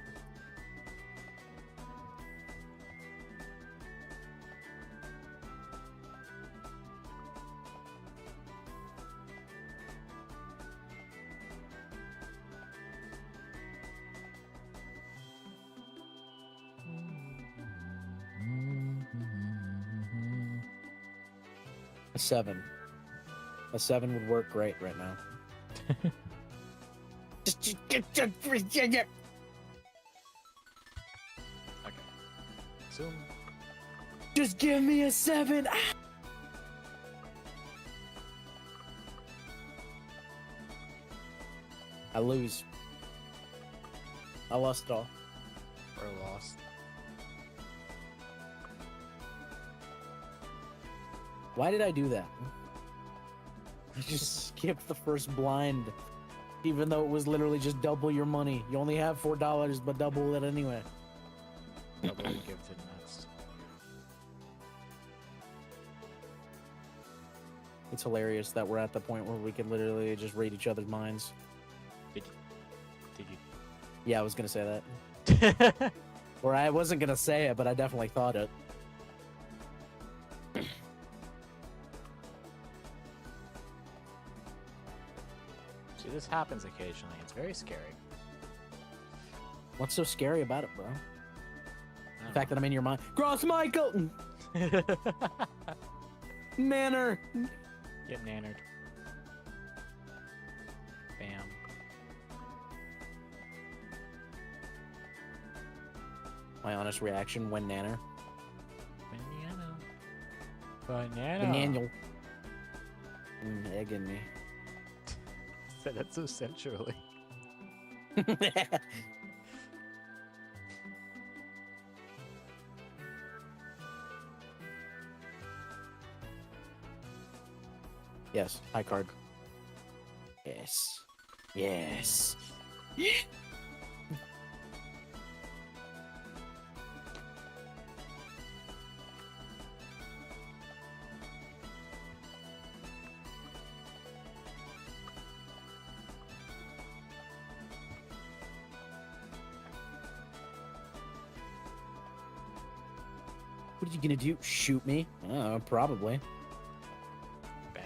A 7. A 7 would work great right now. Okay. Zoom. Just give me a 7. Ah! I lose. I lost it all. We're lost. Why did I do that? I just skipped the first blind, even though it was literally just double your money. You only have $4, but double it anyway. Double give to the next. It's hilarious that we're at the point where we can literally just read each other's minds. Did Yeah, I was gonna say you? that. Or I wasn't gonna say it, but I definitely thought it. See, this happens occasionally. It's very scary. What's so scary about it, bro? I don't The fact that I'm in your mind. Gross Michael! Manner! Get nannered. Bam. My honest reaction when nanner. Banana. Banana. Bananial. Egg in me. Said that so sensually. Yes, high card. Yes. Yes. What are you gonna do? Shoot me? Probably. Bang.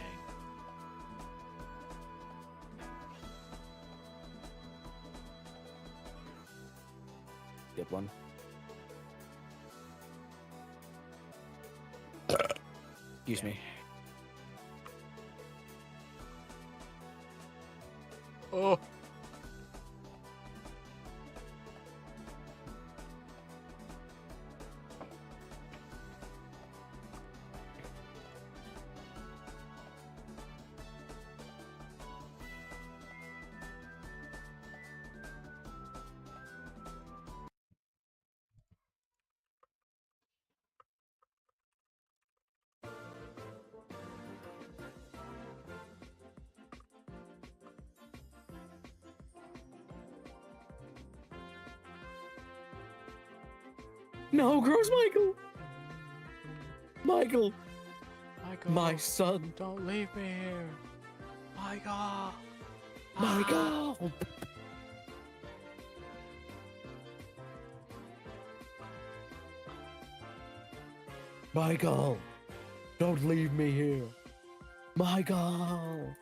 Good one. Excuse me. Oh. No, gross Michael! Michael! Michael. My son! Don't leave me here. Michael. Michael! Michael! Don't leave me here! Michael!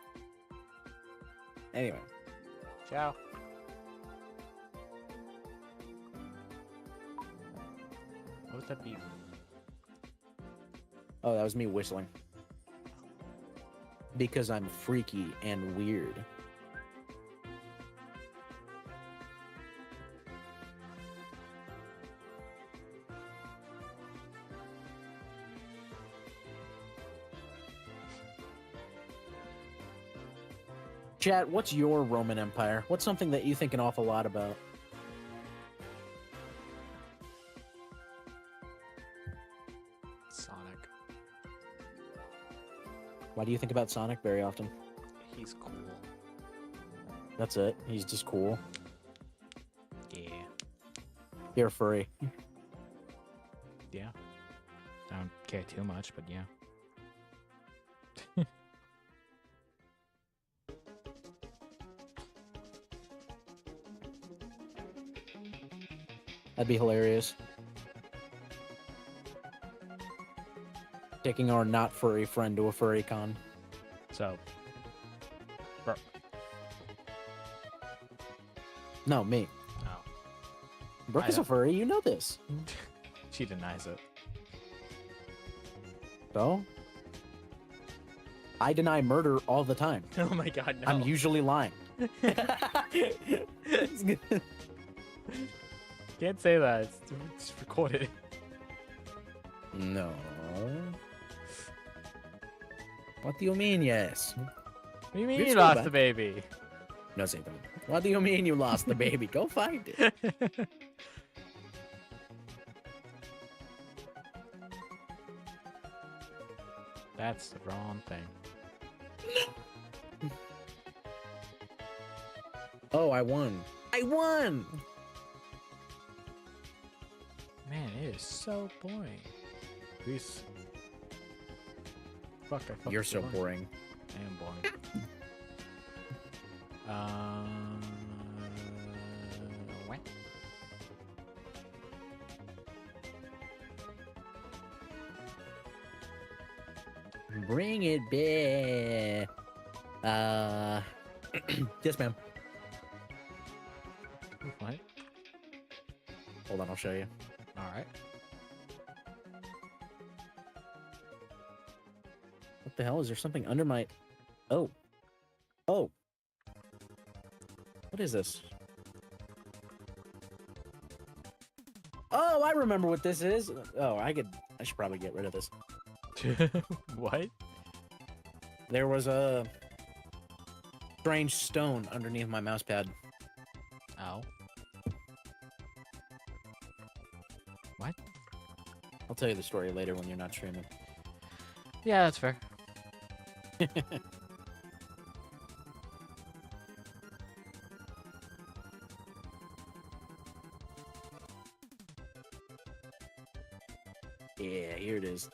Anyway. Ciao. What was that beep? Oh, that was me whistling. Because I'm freaky and weird. Chat, what's your Roman Empire? What's something that you think an awful lot about? Sonic. Why do you think about Sonic very often? He's cool. That's it. He's just cool. Yeah. You're a furry. Yeah. I don't care too much, but yeah. That'd be hilarious. Taking our not furry friend to a furry con. So, No, me. oh, Brooke I is a don't- furry, you know this. she denies it. So? I deny murder all the time. Oh my god, no. I'm usually lying. Can't say that. It's recorded. No. What do you mean, yes? What do you mean Let's you go lost back. the baby? No, say that. What do you mean you lost the baby? Go find it. That's the wrong thing. Oh, I won. I won! Man, it is so boring. Peace. Fuck, I fucked You're the so line. boring. I am boring. What? Bring it back. Yes, ma'am. What? Hold on, I'll show you. All right. What the hell? Is there something under my... Oh. Oh. What is this? Oh, I remember what this is. Oh, I should probably get rid of this. What? There was a strange stone underneath my mouse pad. Ow. What? I'll tell you the story later when you're not streaming. Yeah, that's fair. Yeah, here it is.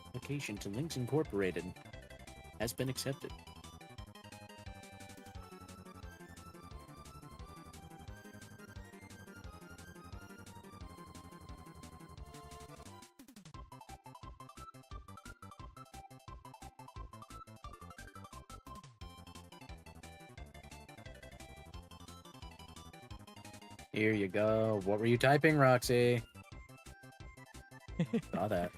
Application to Links Incorporated has been accepted. Here you go. What were you typing, Roxy? Saw that.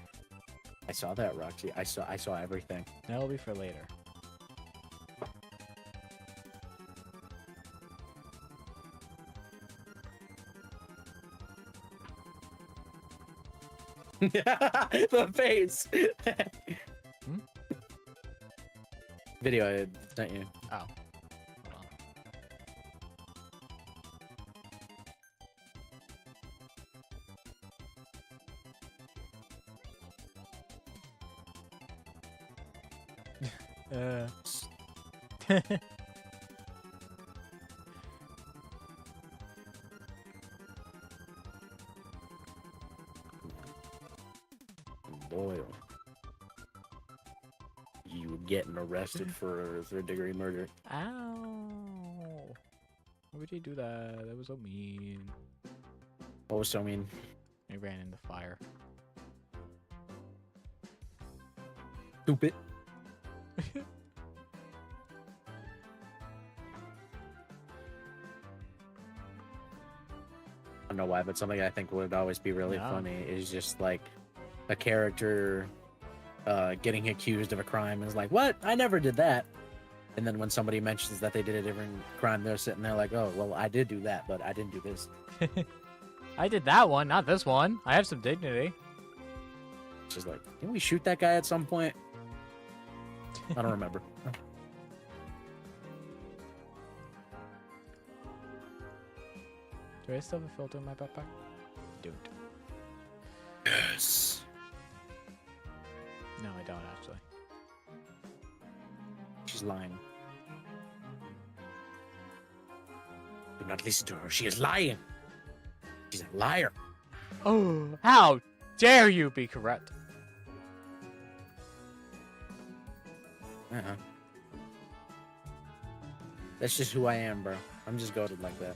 I saw that, Roxy. I saw everything. That'll be for later. The face. Hmm? Video I sent you. Oh. Hold on. Boyle. You getting arrested for third-degree murder. Ow. Why would you do that? That was so mean. What was so mean? I ran into fire. Stupid. I don't know why, but something I think would always be really No. funny is just like a character getting accused of a crime is like, what? I never did that. And then when somebody mentions that they did a different crime, they're sitting there like, oh, well, I did do that, but I didn't do this. I did that one, not this one. I have some dignity. It's just like, didn't we shoot that guy at some point? I don't remember. Do I still have a filter in my backpack? Don't. Yes. No, I don't actually. She's lying. Do not listen to her. She is lying. She's a liar. Oh, how dare you be correct? Uh-huh. That's just who I am, bro. I'm just goated like that.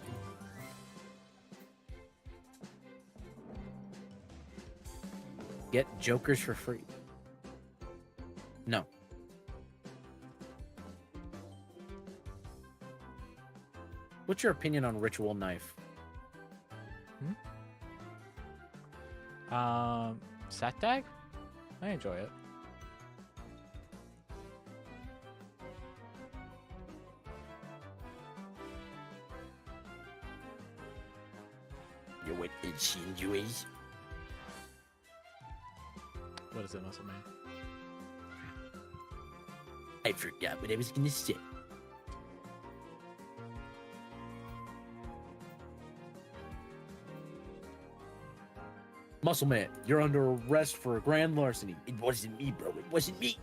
Get jokers for free. No. What's your opinion on Ritual Knife? Sat tag? I enjoy it. You what did she enjoys? What is it, Muscle Man? I forgot what I was gonna say. Muscle Man, you're under arrest for grand larceny. It wasn't me, bro. It wasn't me.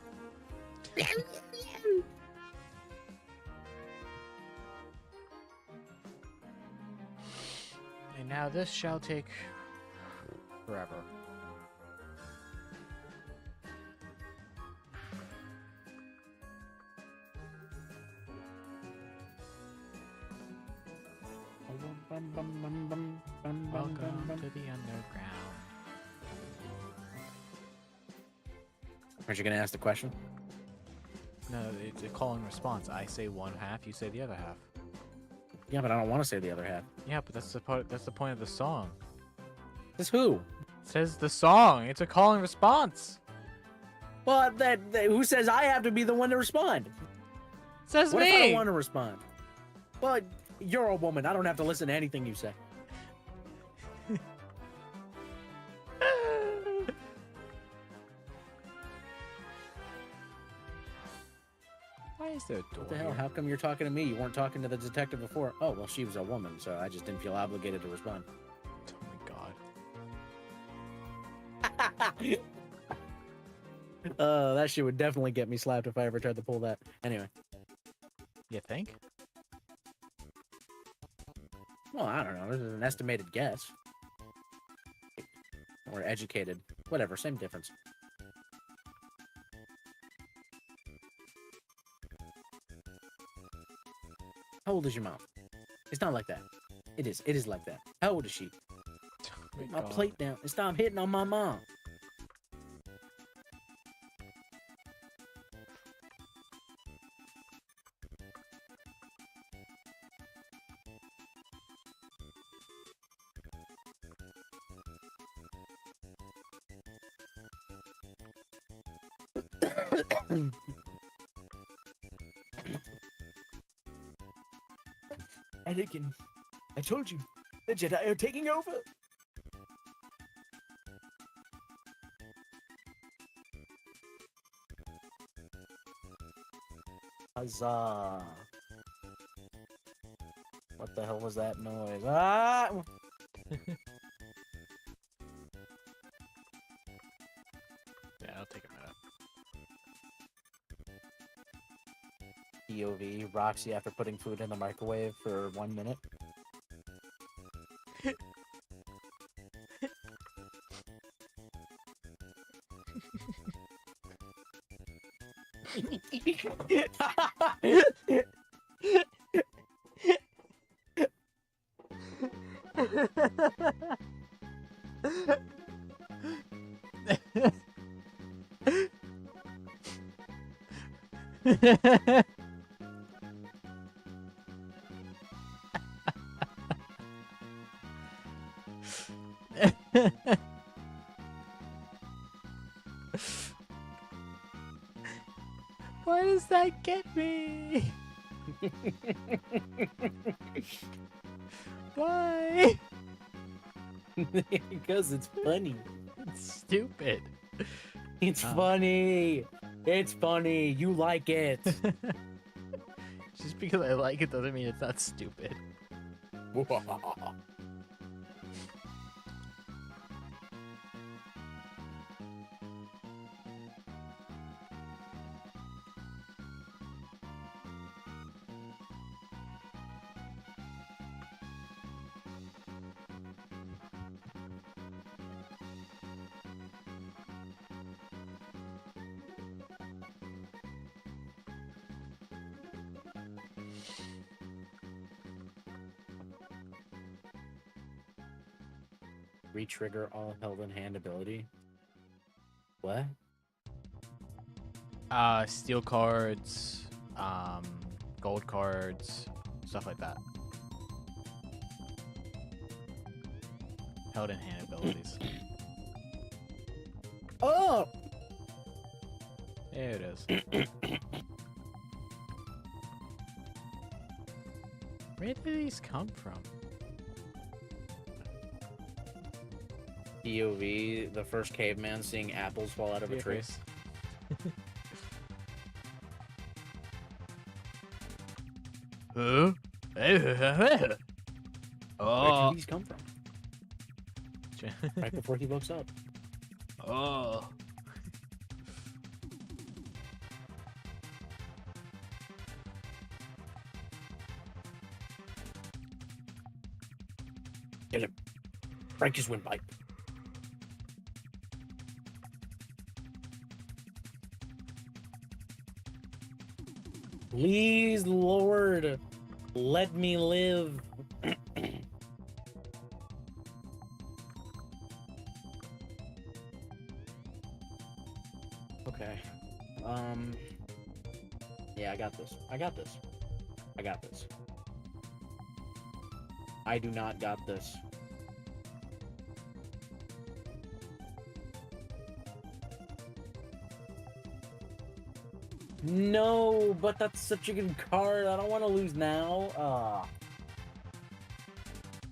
And now this shall take forever. Welcome to the underground. Aren't you gonna ask the question? No, it's a call and response. I say one half, you say the other half. Yeah, but I don't want to say the other half. Yeah, but that's the part. That's the point of the song. This who? It says the song. It's a call and response. Well, who says I have to be the one to respond? It says What if I don't me. want to respond? Well, you're a woman. I don't have to listen to anything you say. Why is there a door? What the hell? here? How come you're talking to me? You weren't talking to the detective before. Oh, well, she was a woman, so I just didn't feel obligated to respond. Oh my god. That shit would definitely get me slapped if I ever tried to pull that. Anyway. You think? Well, I don't know. This is an estimated guess. Or educated. Whatever, same difference. How old is your mom? It's not like that. It is. It is like that. How old is she? Oh Put my my God. plate down and stop hitting on my mom. Anakin, I told you, the Jedi are taking over. Huzzah. What the hell was that noise? Ah! Yeah, I'll take a minute. POV, Roxy after putting food in the microwave for 1 minute. Why does that get me? Why? Because it's funny. It's stupid. It's Oh. funny. It's funny. You like it. Just because I like it doesn't mean it's not stupid. Retrigger all held in hand ability. What? Steel cards, gold cards, stuff like that. Held in hand abilities. Oh! There it is. Where did these come from? POV, the first caveman seeing apples fall out of a Your tree. face. Huh? Where Oh. did these come from? Right before he looks up. Oh. Get him. Break his windpipe. Please, Lord, let me live. Okay. Yeah, I got this. I got this. I got this. I do not got this. No, but that's such a good card. I don't want to lose now.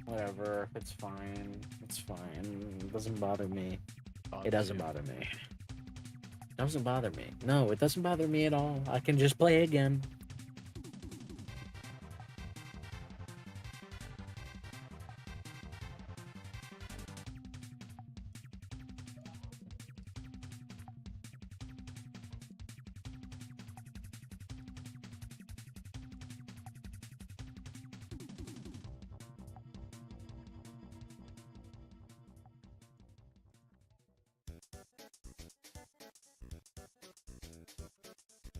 Whatever. It's fine. It's fine. It doesn't bother me. It doesn't bother me. It doesn't bother me. No, it doesn't bother me at all. I can just play again.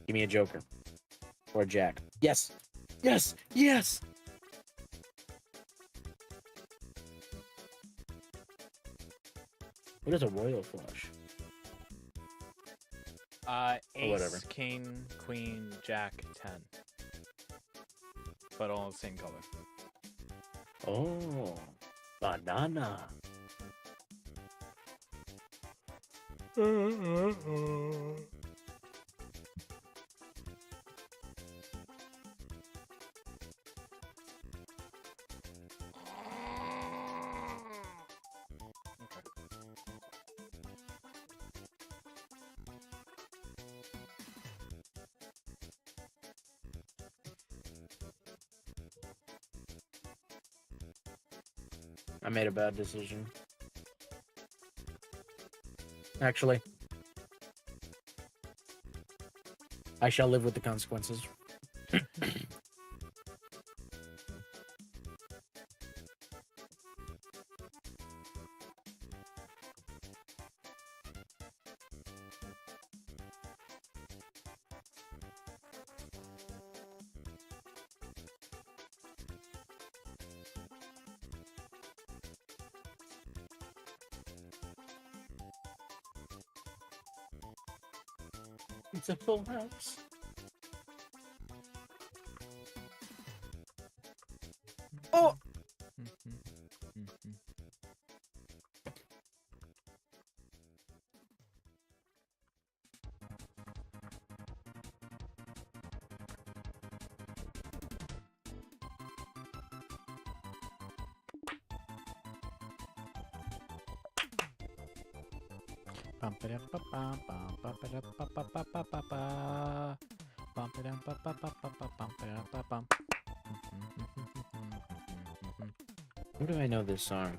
Give me a Joker. Or a Jack. Yes! Yes! Yes! What is a Royal Flush? Ace, whatever. King, Queen, Jack, 10. But all the same color. Oh. Banana. I made a bad decision. Actually, I shall live with the consequences. It's a full house. Oh! Where do I know this song?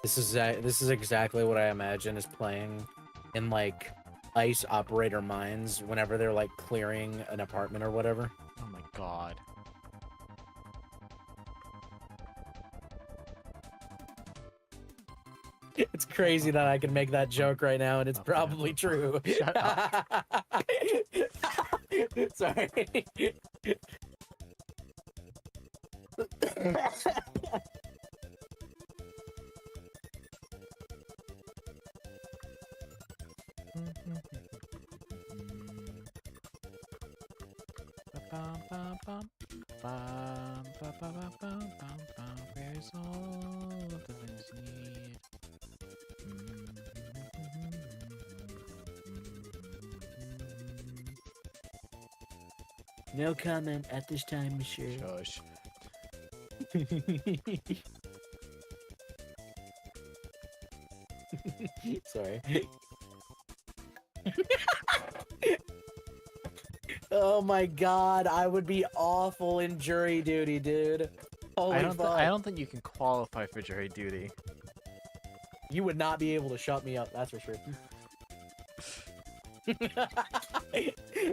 This is exactly what I imagine is playing in like ice operator mines whenever they're like clearing an apartment or whatever. Oh my god. It's crazy that I can make that joke right now and it's Oh, probably true. Shut up. Sorry. Where's all of the things you need? No comment at this time, monsieur. Shush. Sorry. Oh my god, I would be awful in jury duty, dude. Holy I fuck. don't think you can qualify for jury duty. You would not be able to shut me up, that's for sure.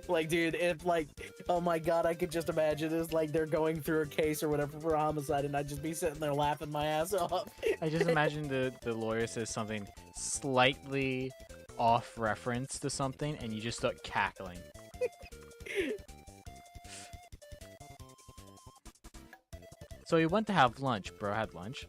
Like, dude, if like, oh my god, I could just imagine this, like they're going through a case or whatever for a homicide, and I'd just be sitting there laughing my ass off. I just imagine the lawyer says something slightly off reference to something, and you just start cackling. So he went to have lunch. Bro had lunch.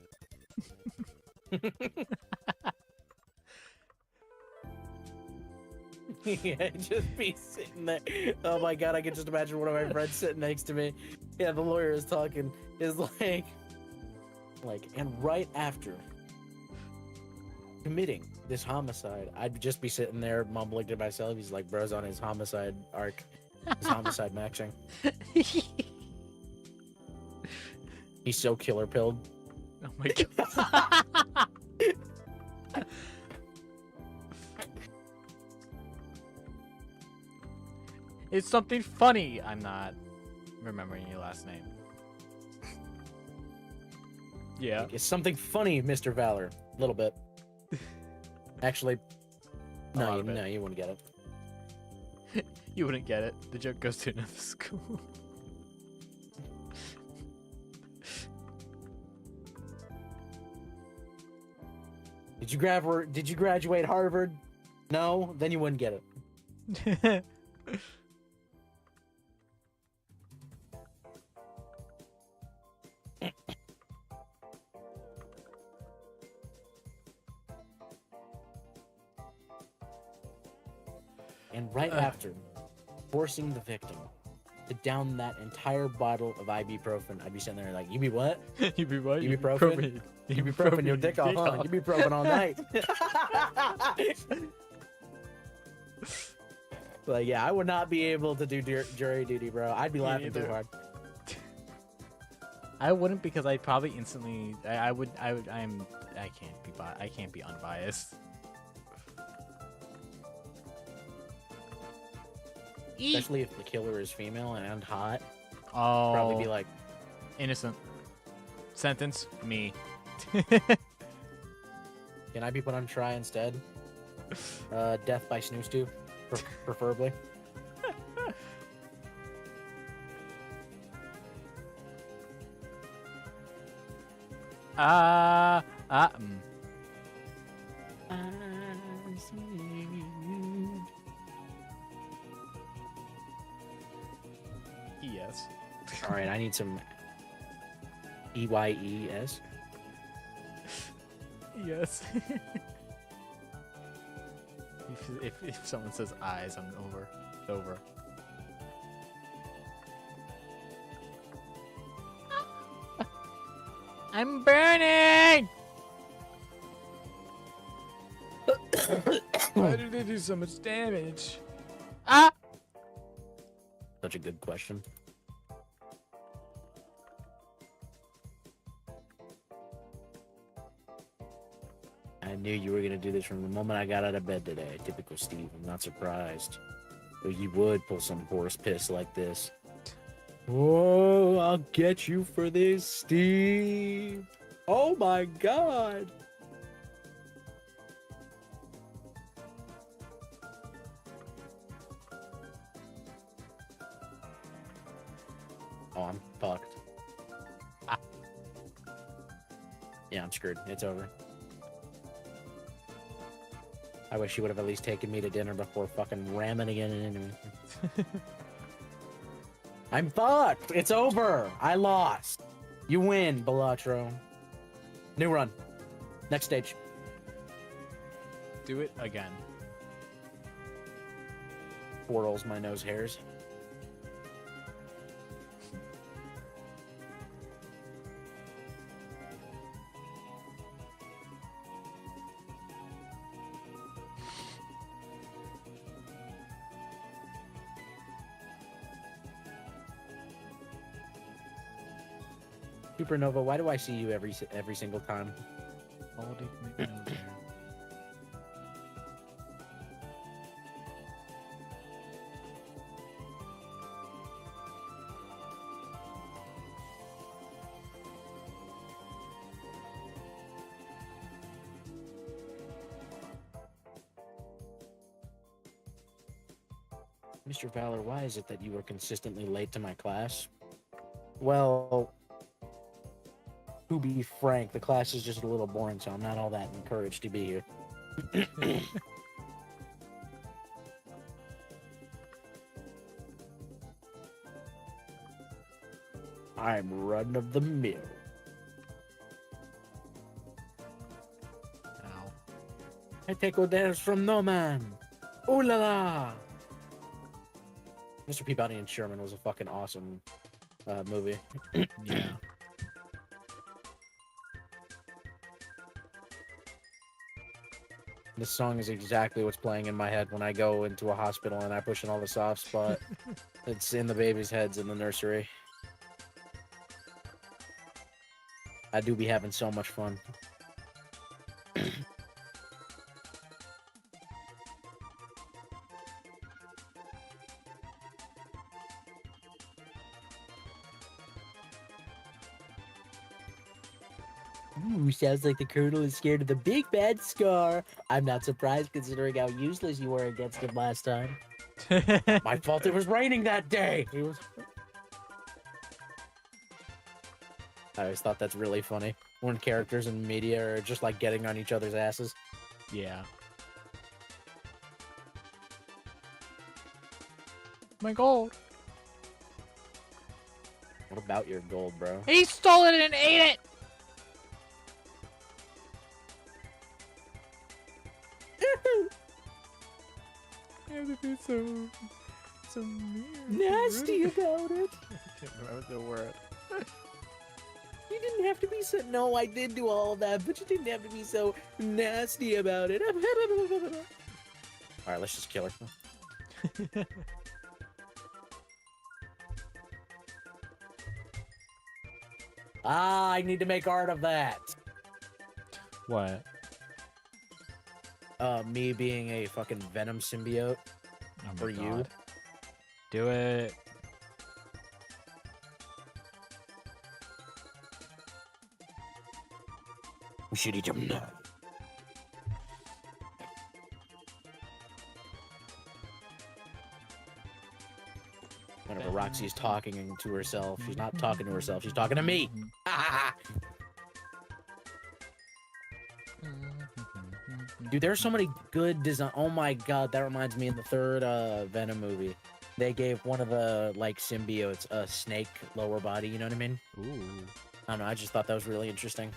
Yeah, just be sitting there. Oh my god, I can just imagine one of my friends sitting next to me. Yeah, the lawyer is talking. Is like, and right after committing this homicide, I'd just be sitting there mumbling to myself. He's like, bro's on his homicide arc, his homicide maxing. He's so killer pilled. Oh my god. It's something funny. I'm not remembering your last name. Yeah. It's something funny, Mr. Valor. A little bit. Actually, A lot of it. no, you wouldn't get it. You wouldn't get it. The joke goes to another school. Did you graduate Harvard? No, then you wouldn't get it. And right after forcing the victim to down that entire bottle of ibuprofen, I'd be sitting there like, you be what? You be what? Ibuprofen? You be propping your dick off, huh? You be propping all night. Like, yeah, I would not be able to do jury duty, bro. I'd be laughing too neither. hard. I wouldn't, because I'd probably instantly. I can't be unbiased. Especially if the killer is female and hot. Oh, Probably be like, innocent. Sentence me. can I be put on try instead? Death by snooze tube, preferably. Yes. All right, I need some EYES. Yes. if someone says eyes, I'm over. It's over. I'm burning! Why did they do so much damage? Ah! Such a good question. I knew you were gonna do this from the moment I got out of bed today. Typical Steve. I'm not surprised. But you would pull some horse piss like this. Whoa, I'll get you for this, Steve. Oh my god. Oh, I'm fucked. Ah. Yeah, I'm screwed. It's over. I wish you would have at least taken me to dinner before fucking ramming again into me. I'm fucked! It's over! I lost! You win, Balatro. New run. Next stage. Do it again. Twirls my nose hairs. Supernova, why do I see you every single time? Baldy McNoser. Mr. Valor, why is it that you are consistently late to my class? Well, to be frank, the class is just a little boring, so I'm not all that encouraged to be here. I'm run of the mill. Ow. I take orders from no man. Ooh la la! Mr. Peabody and Sherman was a fucking awesome movie. Yeah. This song is exactly what's playing in my head when I go into a hospital and I push in all the soft spot. It's in the baby's heads in the nursery. I do be having so much fun. Ooh, sounds like the Colonel is scared of the big bad Scar. I'm not surprised considering how useless you were against him last time. My fault it was raining that day! I always thought that's really funny. When characters in media are just like getting on each other's asses. Yeah. My gold. What about your gold, bro? He stole it and ate it! So Nasty about it. I can't remember the word. You didn't have to be so. No, I did do all of that, but you didn't have to be so nasty about it. All right, let's just kill her. Ah, I need to make art of that. What? Me being a fucking Venom symbiote. Oh my For you? God. Do it. We should eat him now. Whenever Roxy's talking to herself, she's not talking to herself, she's talking to me. Dude, there's so many good design. Oh my god, that reminds me in the third Venom movie. They gave one of the like symbiotes a snake lower body, you know what I mean? Ooh. I don't know, I just thought that was really interesting.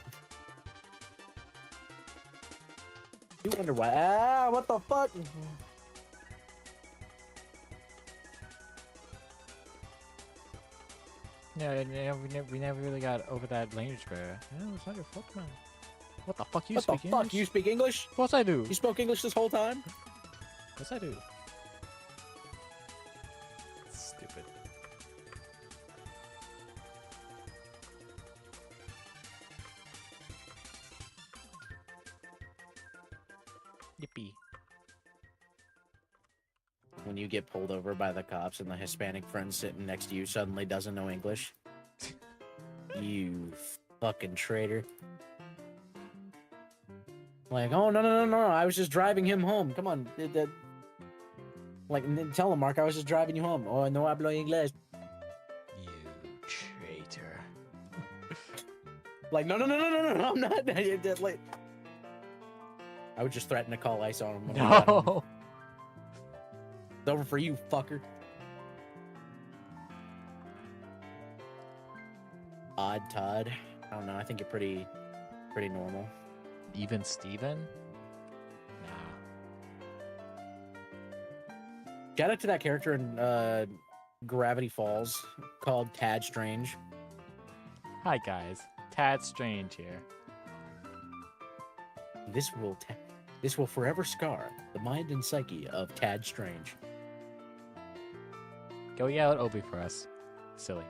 You wonder why. Ah, what the fuck? Yeah, we never really got over that language barrier. No, it's not your fault, man. What the fuck? You What the speak fuck? English? You speak English? Of course I do. You spoke English this whole time? Of course I do. Stupid. Yippee. When you get pulled over by the cops and the Hispanic friend sitting next to you suddenly doesn't know English. You fucking traitor. Like, oh, no, I was just driving him home. Come on. Like, tell him, Mark, I was just driving you home. Oh, no hablo inglés. You traitor. Like, no, I'm not. Like, I would just threaten to call ICE on him. When I got home. No. It's over for you, fucker. Odd Todd. I don't know. I think you're pretty normal. Even Steven? Nah. Shout out to that character in Gravity Falls called Tad Strange. Hi guys. Tad Strange here. This will forever scar the mind and psyche of Tad Strange. Go yell at Obi for us. Silly.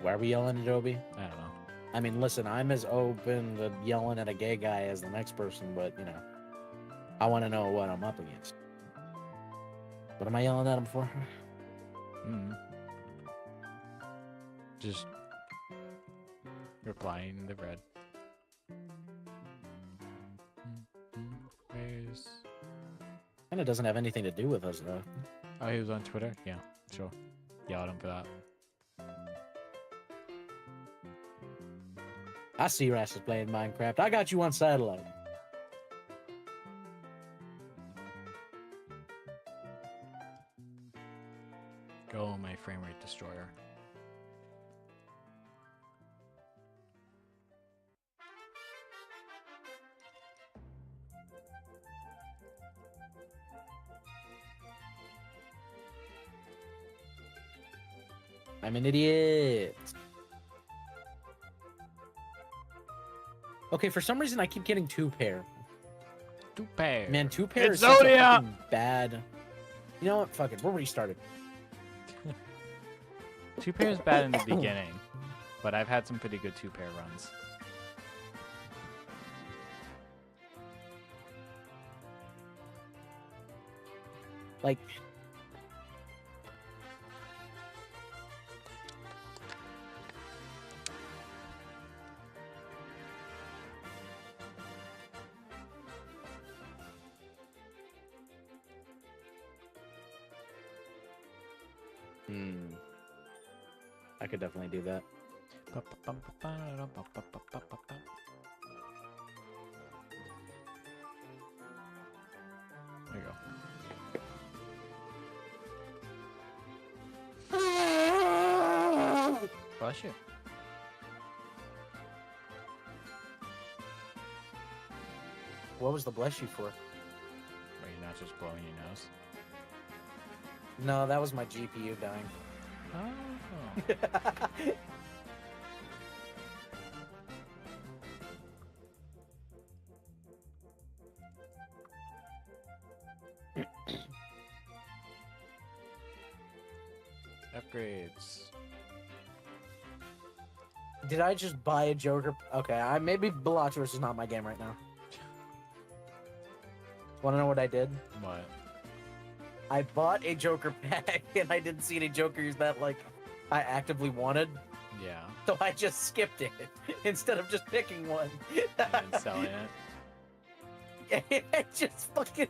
Why are we yelling at Obi? I don't know. I mean, listen, I'm as open to yelling at a gay guy as the next person, but, you know, I want to know what I'm up against. What am I yelling at him for? Mm. Just replying the red. Where's Kind of doesn't have anything to do with us though. Oh, he was on Twitter? Yeah, sure. Yell at him for that. I see Ras is playing Minecraft. I got you on satellite. Go, my frame rate destroyer. I'm an idiot. Okay, for some reason I keep getting 2-pair. 2 pair. Man, 2-pair It's is such a Zodia! fucking bad. You know what? Fuck it. We're restarted. 2 pair is bad in the beginning, but I've had some pretty good 2-pair runs. Like, I could definitely do that. There you go. Bless you. What was the bless you for? Are you not just blowing your nose? No, that was my GPU dying. Oh. Upgrades. Did I just buy a Joker? Okay, maybe Bellatrix is not my game right now. Want to know what I did? What? I bought a Joker pack and I didn't see any Jokers that like I actively wanted, Yeah. so I just skipped it instead of just picking one. And selling it. I just fucking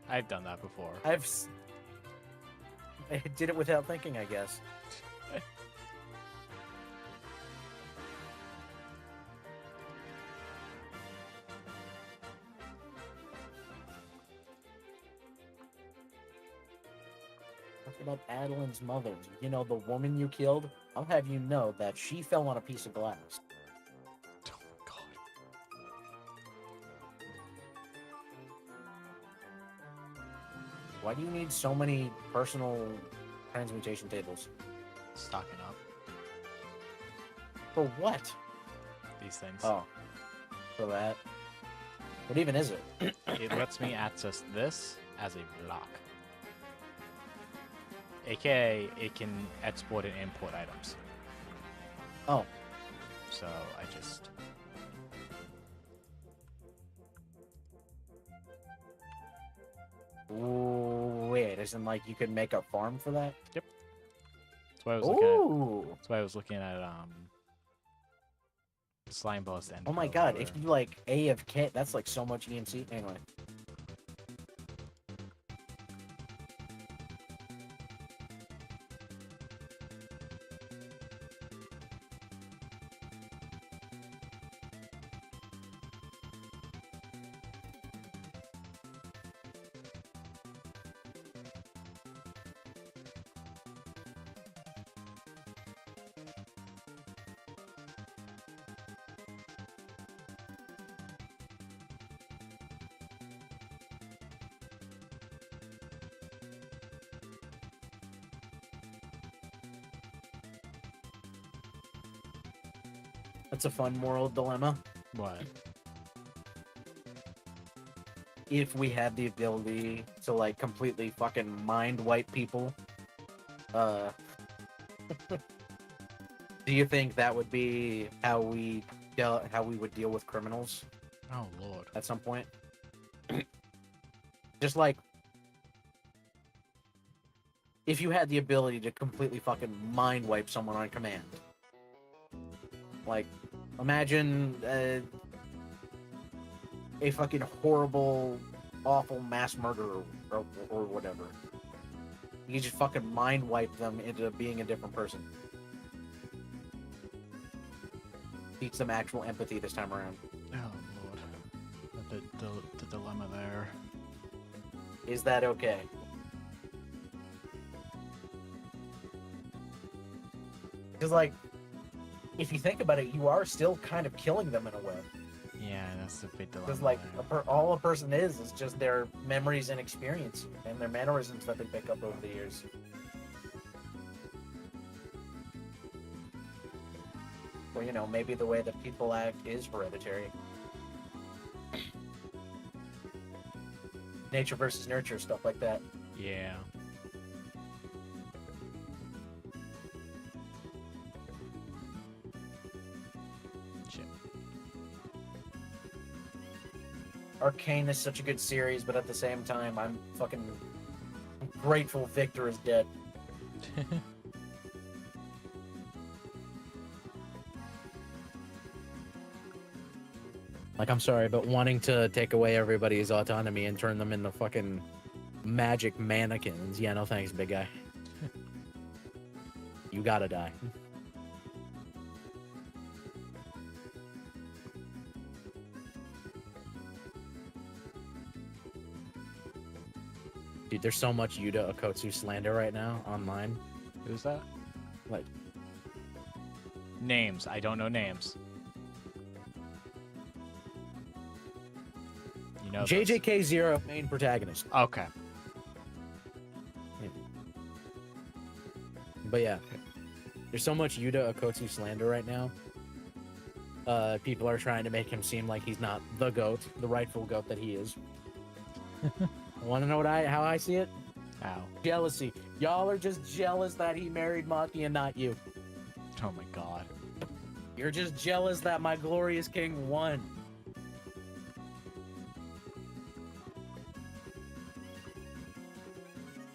I've done that before. I did it without thinking, I guess. Talk about Adeline's mother. You know, the woman you killed? I'll have you know that she fell on a piece of glass. Oh my god. Why do you need so many personal transmutation tables? Stocking up For what? these things. Oh. For that? What even is it? It lets me access this as a block. AKA, it can export and import items. Oh. So I just... Ooh, wait, isn't like you could make a farm for that? That's why I was looking at... Ooh. That's why I was looking at Slime Boss and Oh my god, if you like A of Kit, that's like so much EMC. Anyway. That's a fun moral dilemma. What? If we had the ability to like completely fucking mind wipe people, do you think that would be how we would deal with criminals Oh lord. at some point? Just like if you had the ability to completely fucking mind wipe someone on command. Like, imagine a fucking horrible awful mass murderer or whatever. You just fucking mind wipe them into being a different person. Teach them actual empathy this time around. Oh lord, the dilemma there. Is that okay? Because, like, if you think about it, you are still kind of killing them in a way. Yeah, that's the big dilemma. Because, like, there. all a person is just their memories and experience and their mannerisms that they pick up over the years. Or, you know, maybe the way that people act is hereditary. Nature versus nurture, stuff like that. Yeah. Shit. Arcane is such a good series, but at the same time, I'm fucking grateful Victor is dead. Like, I'm sorry, but wanting to take away everybody's autonomy and turn them into fucking magic mannequins. Yeah, no thanks, big guy. You gotta die. Dude, there's so much Yuta Okotsu slander right now online. Who's that? Like, Names. I don't know names. You know. this. JJK0, main protagonist. Okay. But yeah, there's so much Yuta Okotsu slander right now. People are trying to make him seem like he's not the GOAT, the rightful GOAT that he is. Want to know how I see it? Ow. Jealousy. Y'all are just jealous that he married Maki and not you. Oh my god. You're just jealous that my glorious king won.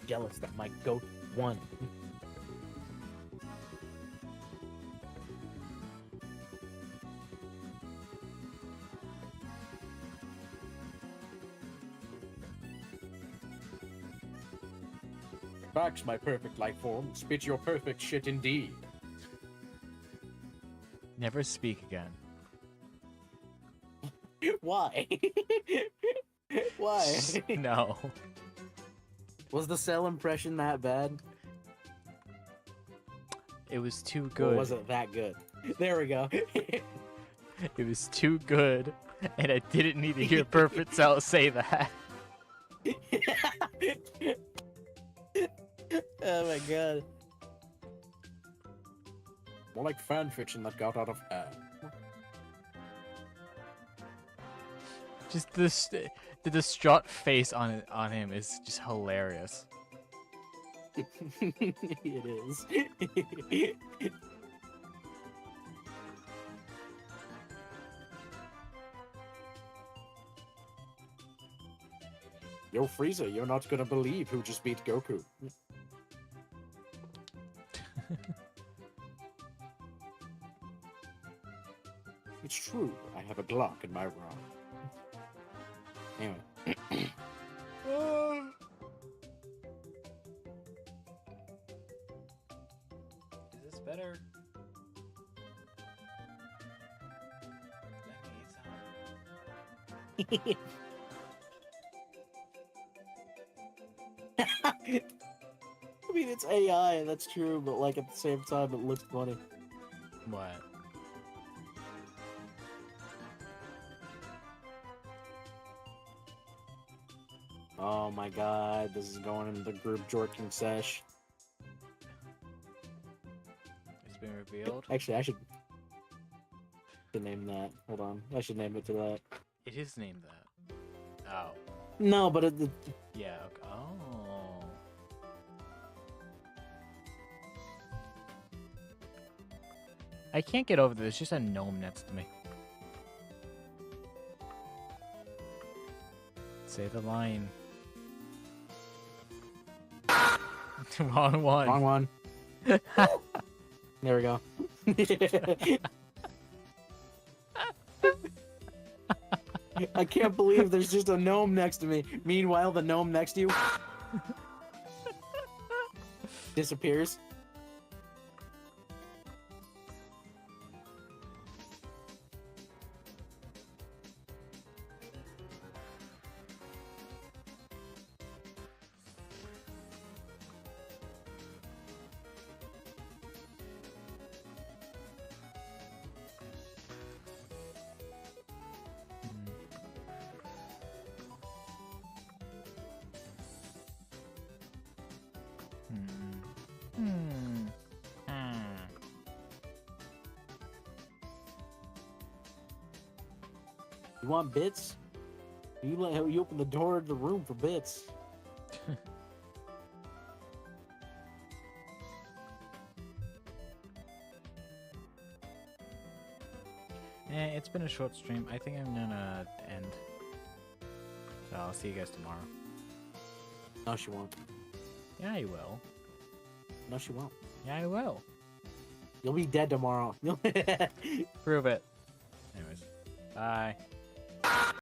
Jealous that my GOAT won. Facts, my perfect life form. Spit your perfect shit indeed. Never speak again. Why? Why? No. Was the Cell impression that bad? It was too Or good. was it that good? There we go. It was too good, and I didn't need to hear Perfect Cell say that. Oh my god. More like fan fiction that got out of hand. Just the distraught face on him is just hilarious. It is. Yo, Frieza, you're not gonna believe who just beat Goku. It's true, I have a Glock in my room. Anyway. Is this better? I mean, it's AI, that's true, but like at the same time, it looks funny. What? Oh my god, this is going into the group jorking sesh. It's been revealed. Actually, I should name that. Hold on, I should name it to that. It is named that. Oh. No, but Yeah. Okay. Oh. I can't get over this. It's just a gnome next to me. Say the line. Wrong one. wrong one. There we go. I can't believe there's just a gnome next to me. Meanwhile, the gnome next to you disappears. You want bits? You open the door of the room for bits. It's been a short stream. I think I'm gonna end. So I'll see you guys tomorrow. No, she won't. Yeah, you will. No, she won't. Yeah, I will. You'll be dead tomorrow. Prove it. Anyways, bye.